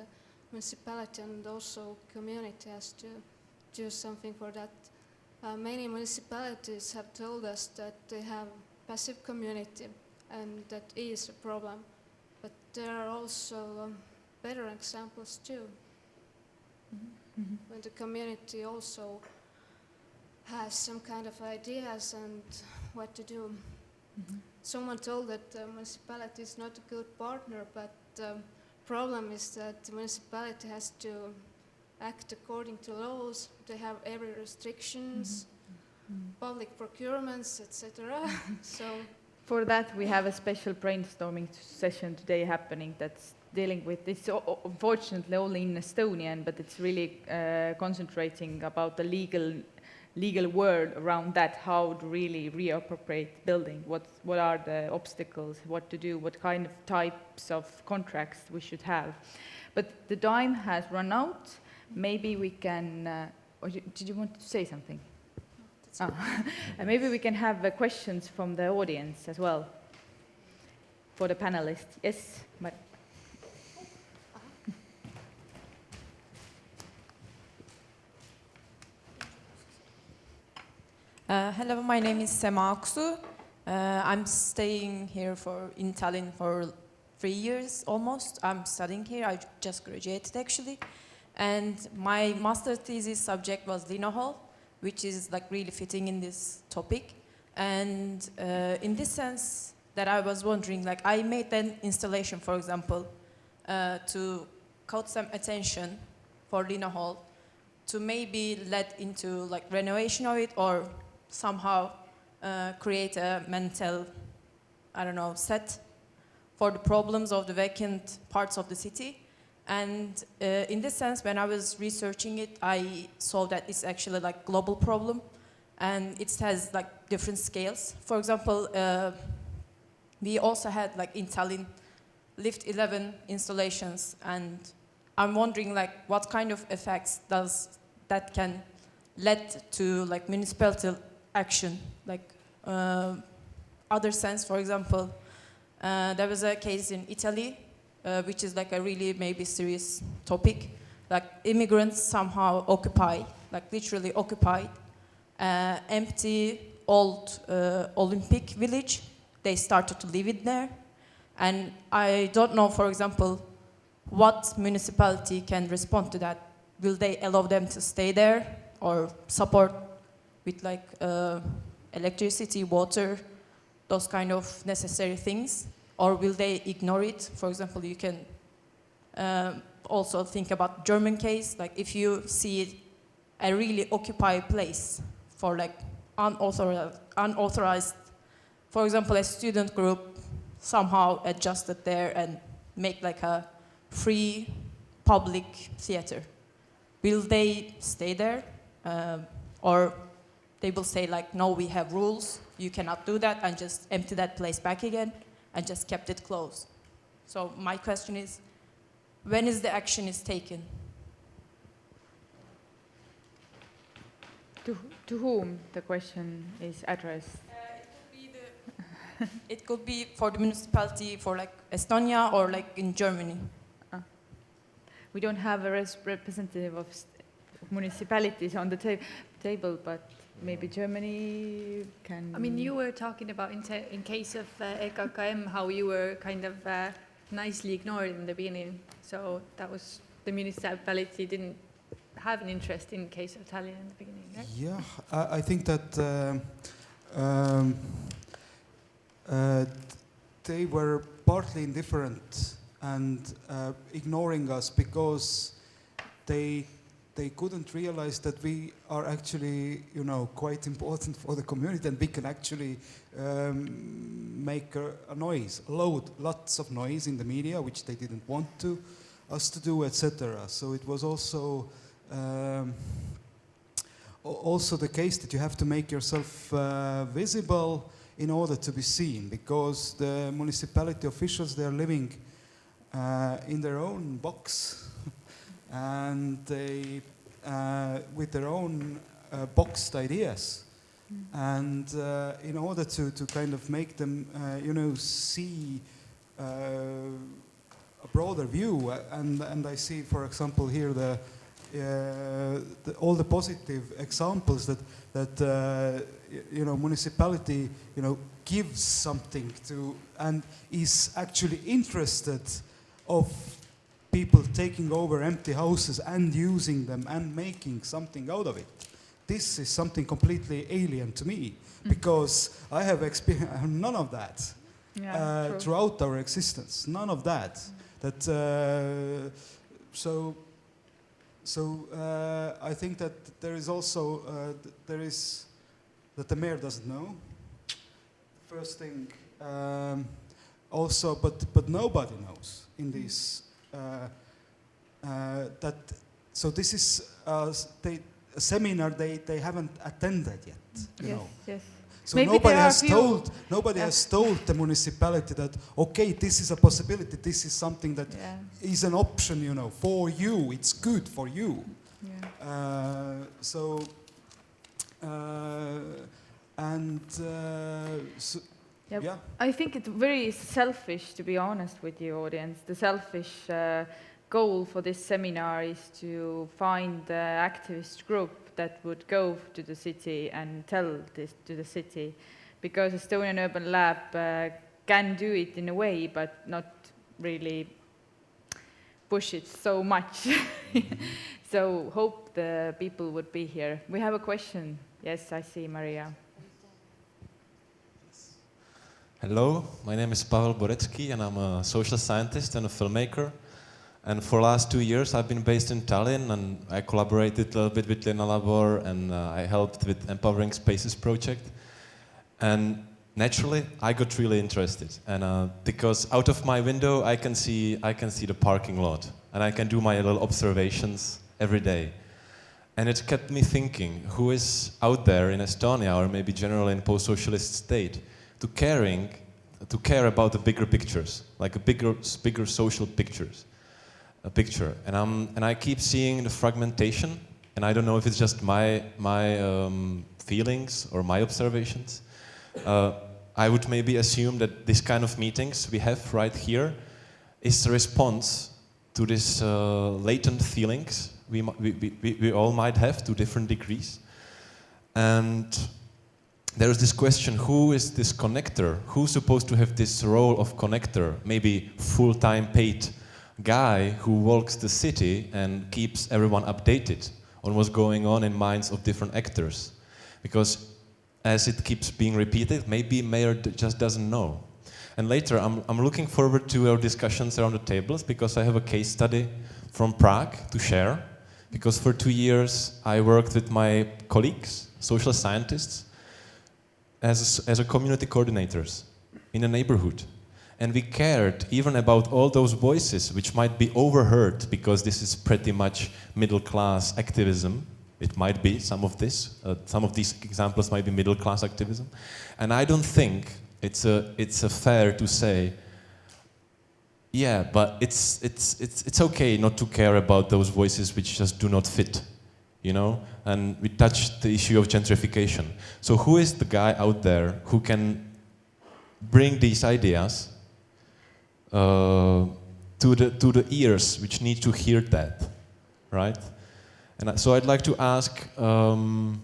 municipality and also community has to do something for that. Many municipalities have told us that they have passive community, and that is a problem. But there are also better examples too. When the community also has some kind of ideas and what to do. Someone told that the municipality is not a good partner, but the problem is that the municipality has to act according to laws. They have every restrictions, public procurements, etc. So For that, we have a special brainstorming session today happening that's dealing with this, unfortunately only in Estonian, but it's really concentrating about the legal word around that, how to really reappropriate building, what are the obstacles, what to do, what kind of types of contracts we should have. But the time has run out. Maybe we can, did you want to say something? Maybe we can have questions from the audience as well for the panelists. Yes, but hello, my name is Sema Aksu. I'm staying here in Tallinn for 3 years almost. I'm studying here. I just graduated actually. And my master thesis subject was Linn Hall, which is like really fitting in this topic. And in this sense that I was wondering, like I made an installation, for example, to caught some attention for Linn Hall to maybe lead into like renovation of it or somehow create a mental, I don't know, set for the problems of the vacant parts of the city. And in this sense, when I was researching it, I saw that it's actually like global problem, and it has like different scales. For example, we also had like in Tallinn, Lift 11 installations, and I'm wondering like what kind of effects does that can lead to like municipal action, like other sense. For example, there was a case in Italy, which is like a really maybe serious topic. Like immigrants somehow occupy, like literally occupied, empty old Olympic village. They started to live in there. And I don't know, for example, what municipality can respond to that. Will they allow them to stay there or support with like electricity, water, those kind of necessary things? Or will they ignore it? For example, you can also think about German case, like if you see a really occupied place for like unauthorized, for example, a student group somehow adjusted there and make like a free public theater. Will they stay there? Or they will say like, no, we have rules, you cannot do that, and just empty that place back again and just kept it closed. So my question is, when is the action is taken? To whom the question is addressed? It could be for the municipality, for like Estonia or like in Germany. We don't have a representative of municipalities on the table, but maybe Germany can... I mean, you were talking about in case of EKKM, how you were kind of nicely ignored in the beginning. So that was, the municipality didn't have an interest in case of Tallinn in the beginning, right? Yeah, I think that they were partly indifferent and ignoring us because they couldn't realize that we are actually, you know, quite important for the community, and we can actually make a noise, lots of noise in the media, which they didn't want us to do, etc. So it was also the case that you have to make yourself visible in order to be seen, because the municipality officials, they are living in their own box and they with their own boxed ideas. And in order to kind of make them you know, see a broader view, and I see, for example, here all the positive examples that you know, municipality, you know, gives something to and is actually interested of people taking over empty houses and using them and making something out of it. This is something completely alien to me, because I have experienced none of that throughout our existence. None of that. That so I think that there is also that the mayor doesn't know. First thing, also, but nobody knows in this. That so this is a seminar they haven't attended yet. You know. Yes. So Maybe nobody has told the municipality that, okay, this is a possibility, this is something that is an option, you know, for you, it's good for you. Yeah. I think it's very selfish, to be honest with you, audience. The selfish goal for this seminar is to find the activist group that would go to the city and tell this to the city, because Estonian Urban Lab can do it in a way, but not really push it so much. So hope the people would be here. We have a question. Yes, I see Maria. Hello, my name is Pavel Borecki and I'm a social scientist and a filmmaker. And for the last 2 years I've been based in Tallinn, and I collaborated a little bit with Linn Labor, and I helped with Empowering Spaces project. And naturally I got really interested, and because out of my window I can see the parking lot, and I can do my little observations every day. And it kept me thinking, who is out there in Estonia, or maybe generally in post-socialist state, to care about the bigger pictures, like a bigger social picture. And I keep seeing the fragmentation, and I don't know if it's just my feelings or my observations. I would maybe assume that this kind of meetings we have right here is a response to this latent feelings we all might have to different degrees. And there is this question, who is this connector? Who's supposed to have this role of connector? Maybe full-time paid guy who walks the city and keeps everyone updated on what's going on in minds of different actors. Because as it keeps being repeated, maybe mayor just doesn't know. And later I'm looking forward to our discussions around the tables, because I have a case study from Prague to share, because for 2 years I worked with my colleagues, social scientists, as a community coordinators in a neighborhood. And we cared even about all those voices which might be overheard, because this is pretty much middle-class activism. It might be some of this. Some of these examples might be middle-class activism. And I don't think it's a fair to say, yeah, but it's okay not to care about those voices which just do not fit, you know? And we touched the issue of gentrification. So who is the guy out there who can bring these ideas to the ears which need to hear that, right? And so I'd like to ask, do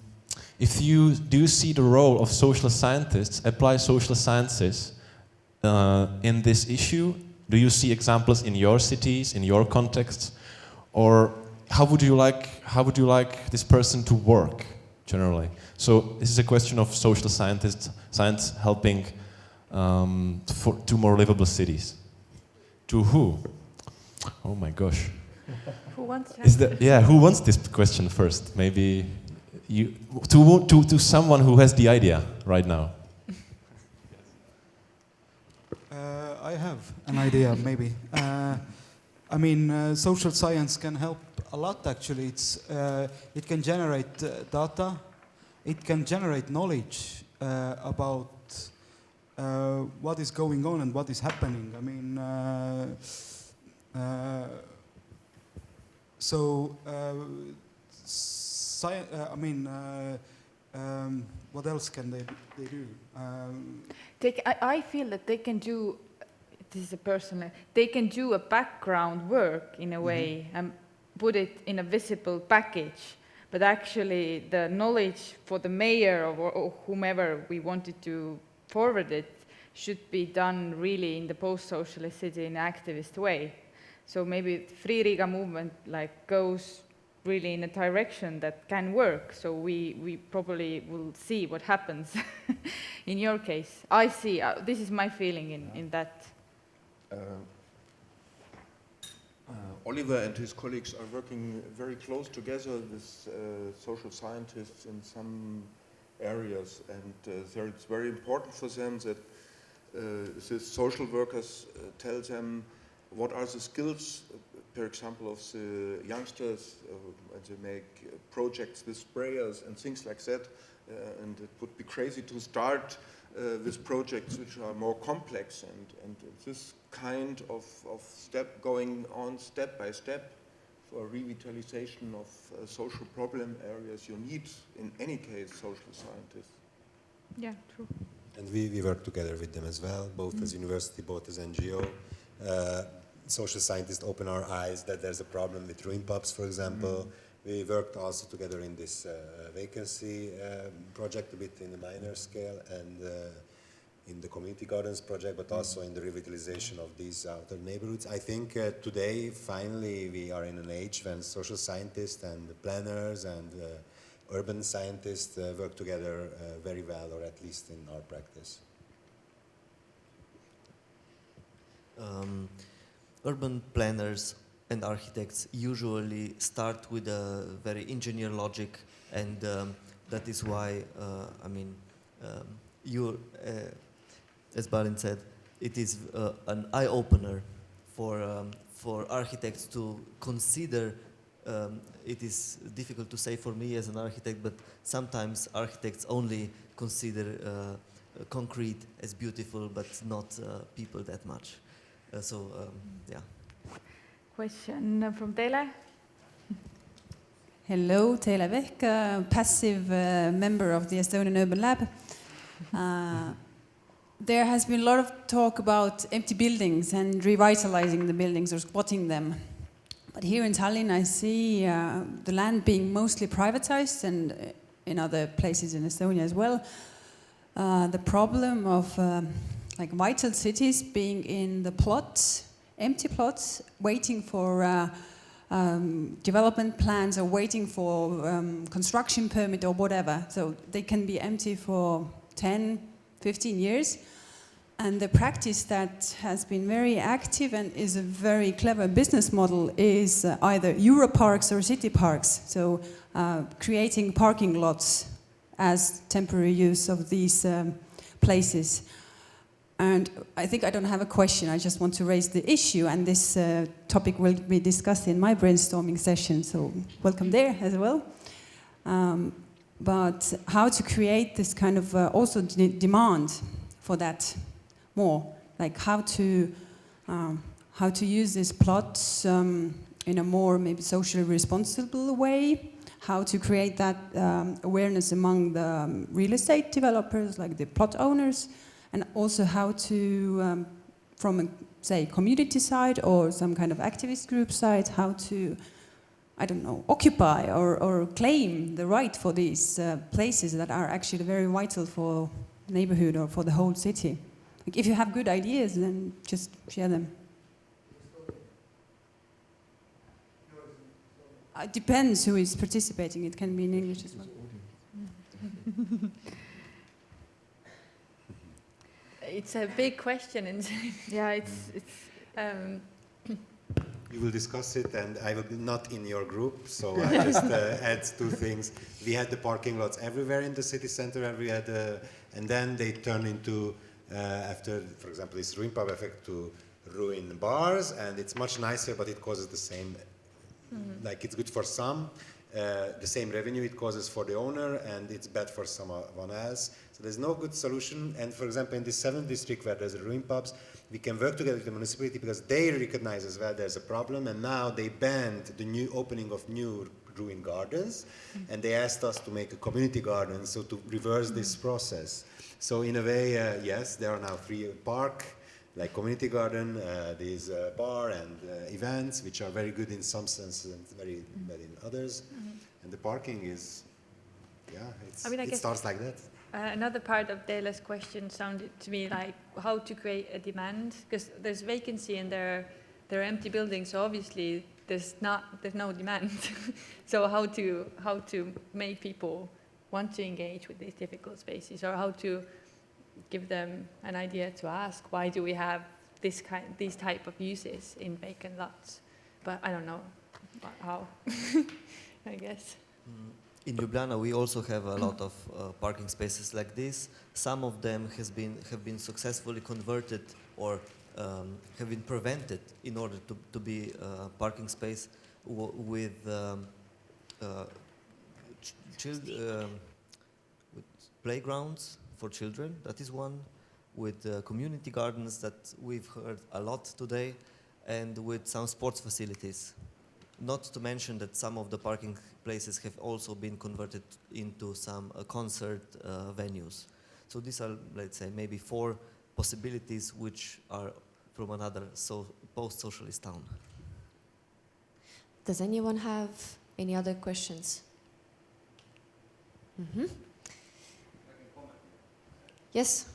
you see the role of social scientists, applied social sciences, in this issue? Do you see examples in your cities, in your contexts, or how would you like this person to work generally? So this is a question of social science helping to more livable cities. To who? Oh my gosh. Who wants to who wants this question first? Maybe you to someone who has the idea right now. I have an idea, maybe. I mean, social science can help a lot, actually. It can generate data. It can generate knowledge about what is going on and what is happening. I mean, what else can they do? I feel that they can do, this is a personal, they can do a background work in a way and put it in a visible package, but actually the knowledge for the mayor or whomever we wanted to forward it should be done really in the post-socialist city in an activist way. So maybe the Free Riga movement goes really in a direction that can work. So we probably will see what happens in your case. I see, this is my feeling in that. Oliver and his colleagues are working very close together with social scientists in some areas, and it's very important for them that the social workers tell them what are the skills, for example, of the youngsters, and they make projects with sprayers and things like that, and it would be crazy to start with projects which are more complex, and this kind of step going on step by step for revitalization of social problem areas, you need, in any case, social scientists. Yeah, true. And we work together with them as well, both as university, both as NGO. Social scientists open our eyes that there's a problem with ruin pubs, for example. We worked also together in this vacancy project, a bit in the minor scale, and in the community gardens project, but also in the revitalization of these outer neighborhoods. I think today, finally, we are in an age when social scientists and planners and urban scientists work together very well, or at least in our practice. Urban planners and architects usually start with a very engineer logic, and that is why, as Bálint said, it is an eye-opener for architects to consider. It is difficult to say for me as an architect, but sometimes architects only consider concrete as beautiful, but not people that much. Yeah. Question from Tele. Hello, Tele Vecka, passive member of the Estonian Urban Lab. There has been a lot of talk about empty buildings and revitalizing the buildings or squatting them. But here in Tallinn, I see the land being mostly privatized, and in other places in Estonia as well. The problem of vital cities being in the plots, empty plots, waiting for development plans or waiting for construction permit or whatever. So they can be empty for 10, 15 years. And the practice that has been very active and is a very clever business model is either Europarks or city parks. So creating parking lots as temporary use of these places. And I think I don't have a question, I just want to raise the issue, and this topic will be discussed in my brainstorming session, so welcome there as well. But how to create this kind of also demand for that more, like how to use these plots in a more maybe socially responsible way, how to create that awareness among the real estate developers, like the plot owners, and also how to, from a, say, community side or some kind of activist group side, how to, I don't know, occupy or claim the right for these places that are actually very vital for the neighborhood or for the whole city. Like if you have good ideas, then just share them. It depends who is participating. It can be in English as well. It's a big question, and Yeah, it's You will discuss it, and I will be not in your group, so I just add two things. We had the parking lots everywhere in the city center, and we had, and then they turn into, after, for example, this ruin pub effect, to ruin bars, and it's much nicer, but it causes the same. Like it's good for some, the same revenue it causes for the owner, and it's bad for someone else. So there's no good solution. And for example, in the 7th district where there's ruin pubs, we can work together with the municipality because they recognize as well there's a problem, and now they banned the new opening of new ruin gardens, and they asked us to make a community garden, so to reverse this process. So in a way, yes, there are now free park, like community garden, these bar and events, which are very good in some senses and very bad in others. And the parking is, yeah, it starts like that. Another part of Dela's question sounded to me like how to create a demand, because there's vacancy and there are empty buildings, so obviously there's no demand. So how to make people want to engage with these difficult spaces, or how to give them an idea to ask why do we have these type of uses in vacant lots, but I don't know how. I guess. In Ljubljana, we also have a lot of parking spaces like this. Some of them have been successfully converted or have been prevented in order to be parking space with playgrounds for children. That is one. With community gardens that we've heard a lot today, and with some sports facilities. Not to mention that some of the parking places have also been converted into some concert venues. So these are, let's say, maybe 4 possibilities which are from another post-socialist town. Does anyone have any other questions? Yes?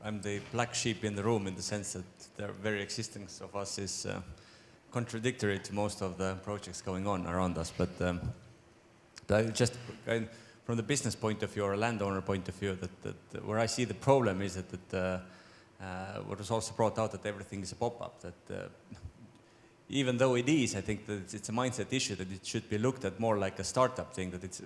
I'm the black sheep in the room in the sense that the very existence of us is contradictory to most of the projects going on around us. But just from the business point of view or landowner point of view, that where I see the problem is that what was also brought out, that everything is a pop-up. That even though it is, I think that it's a mindset issue, that it should be looked at more like a startup thing. That it's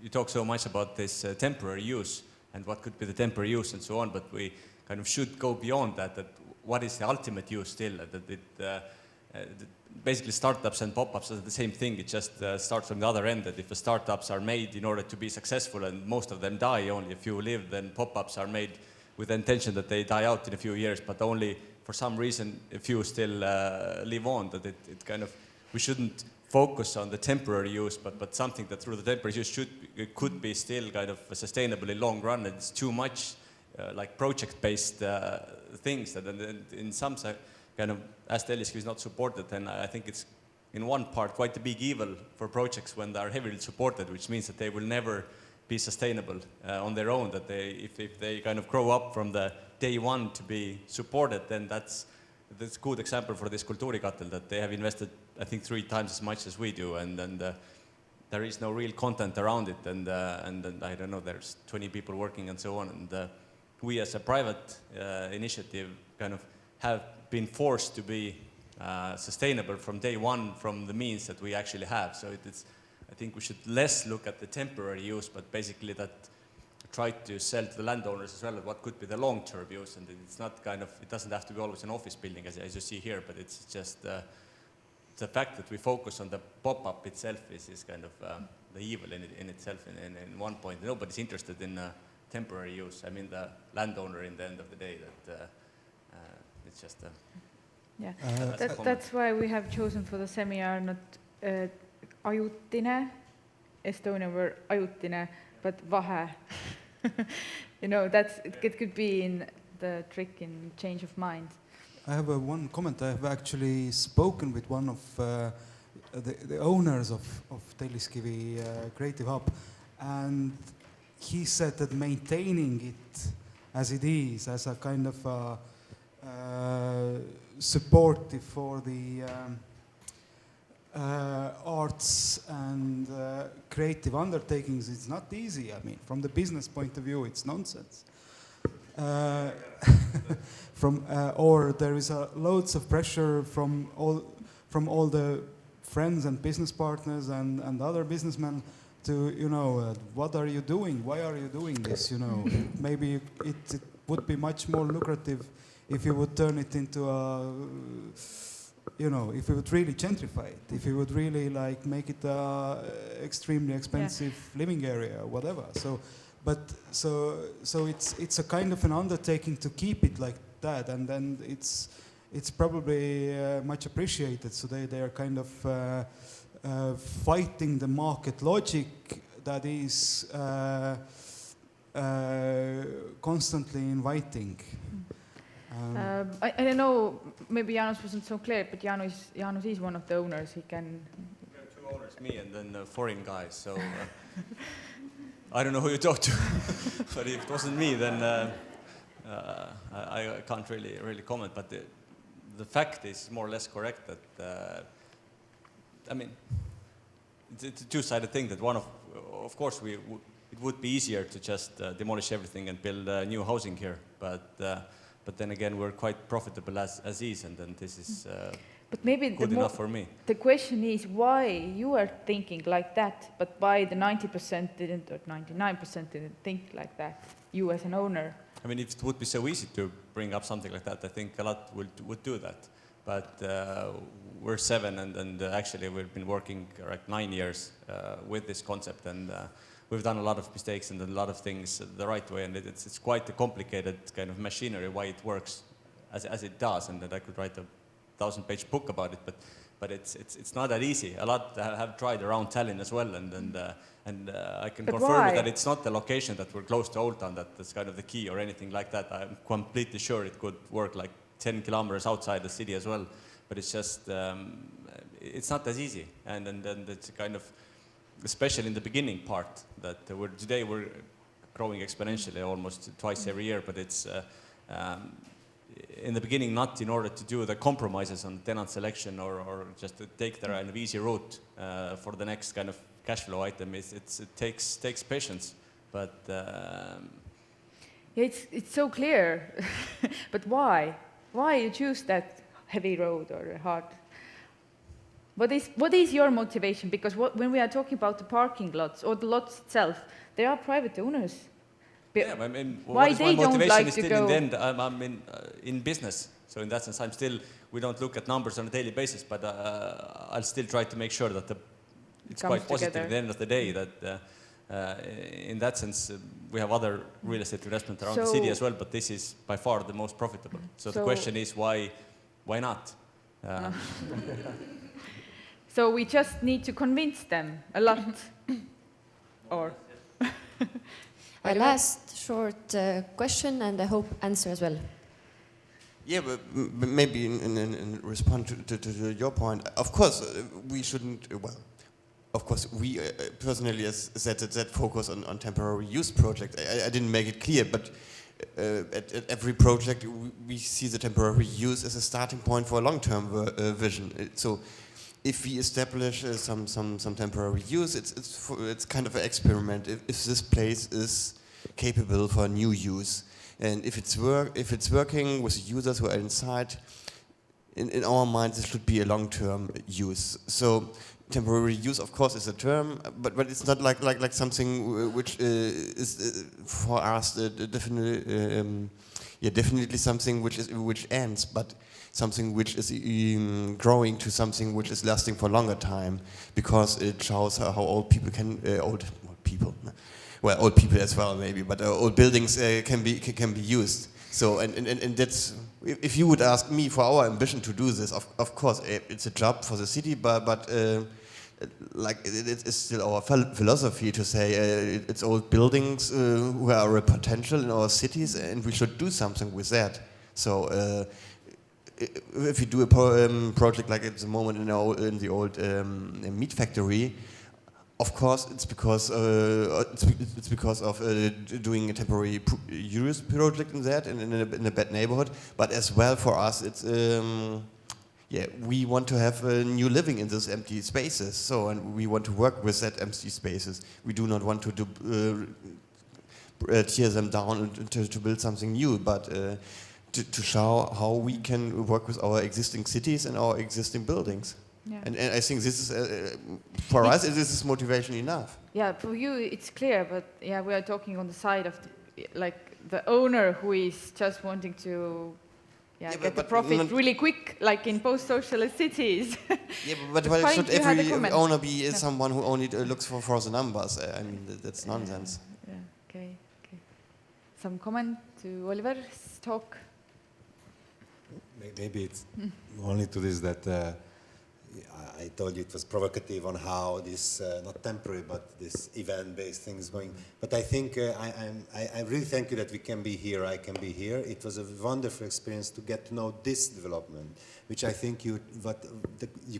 you talk so much about this temporary use and what could be the temporary use and so on, but we kind of should go beyond that. That what is the ultimate use still? That basically startups and pop-ups are the same thing. It just starts from the other end. That if the startups are made in order to be successful and most of them die, only a few live, then pop-ups are made with the intention that they die out in a few years, but only for some reason a few still live on. That it kind of, we shouldn't focus on the temporary use, but something that through the temporary use could be still kind of sustainable in long run. And it's too much like project-based things that in some kind of, as the LSQ is not supported, then I think it's in one part quite a big evil for projects when they are heavily supported, which means that they will never be sustainable on their own. That if they kind of grow up from the day one to be supported, then that's a good example for this Kultuurikatel, that they have invested, I think, 3 times as much as we do, and there is no real content around it, and I don't know, there's 20 people working and so on, and we as a private initiative kind of have been forced to be sustainable from day one from the means that we actually have. So I think we should less look at the temporary use, but basically that try to sell to the landowners as well what could be the long-term use. And it's not kind of, it doesn't have to be always an office building as you see here, but it's just the fact that we focus on the pop-up itself is kind of the evil in itself in one point. Nobody's interested in temporary use. I mean the landowner in the end of the day, that it's just yeah. That's why we have chosen for the seminar not ajutine, Estonian word ajutine, but vahe. You know, it could be in the trick in change of mind. I have one comment. I have actually spoken with one of the owners of Telliskivi Creative Hub, and he said that maintaining it as it is, as a kind of supportive for the arts and creative undertakings, it's not easy. I mean, from the business point of view, it's nonsense. Or there is loads of pressure from all the friends and business partners and other businessmen to, you know, what are you doing? Why are you doing this? You know, maybe it would be much more lucrative if you would turn it into a, you know, if you would really gentrify it, if you would really like make it a extremely expensive living area or whatever. So it's a kind of an undertaking to keep it like that, and then it's probably much appreciated. So they are kind of fighting the market logic that is constantly inviting. I don't know, maybe Jaanus wasn't so clear, but Jaanus is one of the owners. He can. We have two owners, me and then a foreign guy. So I don't know who you talk to, but if it wasn't me, then I can't really comment. But the fact is more or less correct that I mean it's a two-sided thing. That one of course it would be easier to just demolish everything and build new housing here, but then again, we're quite profitable as is, and then this is but maybe good enough for me. The question is why you are thinking like that, but why the 90% didn't, or 99% didn't think like that, you as an owner? I mean, if it would be so easy to bring up something like that, I think a lot would do that. But we're 7, and actually we've been working like 9 years with this concept, and we've done a lot of mistakes and a lot of things the right way, and it's quite a complicated kind of machinery why it works as it does, and that I could write a 1,000-page book about it, but it's not that easy. A lot have tried around Tallinn as well, and I can confirm that it's not the location that we're close to Old Town that's kind of the key or anything like that. I'm completely sure it could work like 10 kilometers outside the city as well, but it's just it's not as easy, and it's kind of, especially in the beginning part, that today we're growing exponentially almost twice every year, but it's in the beginning not in order to do the compromises on tenant selection or just to take the kind of easy route for the next kind of cash flow item. It takes patience, but it's so clear. But why you choose that heavy road or hard? What is your motivation? Because when we are talking about the parking lots or the lots itself, they are private owners. Yeah, I mean, why my they don't motivation like is to still go? in the end, I'm in business. So in that sense, we don't look at numbers on a daily basis, but I'll still try to make sure that it's quite positive at the end of the day, that in that sense, we have other real estate investment around the city as well, but this is by far the most profitable. So the question is, why not? So we just need to convince them a lot, or? A last short question, and I hope answer as well. Yeah, but maybe in response to your point, of course we shouldn't. Well, of course we personally, as said, that focus on temporary use project. I didn't make it clear, but at every project we see the temporary use as a starting point for a long-term vision. So if we establish some temporary use, it's kind of an experiment. If this place is capable for new use, And if it's working with the users who are inside, in our minds, this should be a long-term use. So temporary use, of course, is a term, but it's not like something which is for us definitely something which ends, but something which is growing to something which is lasting for a longer time, because it shows how old people can old people as well maybe, but old buildings can be used. So and that's, if you would ask me for our ambition to do this, of course it's a job for the city, but like it is still our philosophy to say it's old buildings who are a potential in our cities, and we should do something with that. So if you do a project like at the moment in the old meat factory, of course it's because of doing a temporary use project in that in a bad neighborhood, but as well for us it's we want to have new living in those empty spaces. So, and we want to work with that empty spaces. We do not want to tear them down to build something new, but to show how we can work with our existing cities and our existing buildings. Yeah. And I think this is, for us, this is motivation enough. Yeah, for you it's clear, but yeah, we are talking on the side of the owner who is just wanting to get the profit really quick, like in post-socialist cities. Yeah, but why should every owner be someone who only looks for the numbers? I mean, that's nonsense. Yeah, okay. Some comment to Oliver's talk? Maybe it's only to this that I told you it was provocative on how this, not temporary, but this event-based thing is going. But I think I really thank you that we can be here, I can be here. It was a wonderful experience to get to know this development, which I think you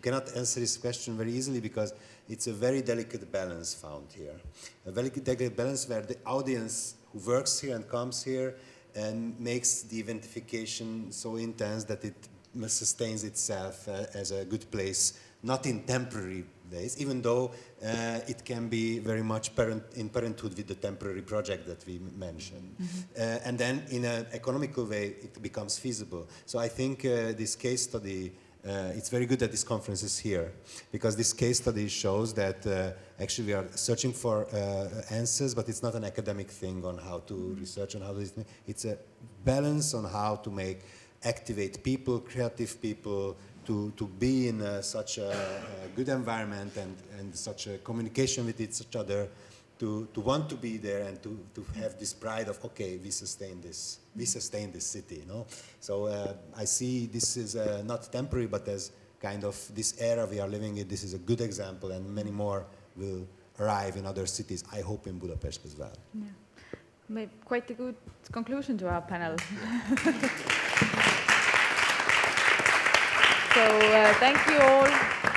cannot answer this question very easily, because it's a very delicate balance found here. A very delicate balance where the audience who works here and comes here and makes the eventification so intense that it sustains itself as a good place, not in temporary days, even though it can be very much in parenthood with the temporary project that we mentioned. And then in an economical way, it becomes feasible. So I think this case study, it's very good that this conference is here, because this case study shows that actually we are searching for answers, but it's not an academic thing on how to research on how to do it. It's a balance on how to activate people, creative people, to be in such a good environment and such a communication with each other, to want to be there and to have this pride of, okay, we sustain this city, you know? So I see this is not temporary, but as kind of this era we are living in, this is a good example, and many more will arrive in other cities, I hope in Budapest as well. Yeah. Quite a good conclusion to our panel. So thank you all.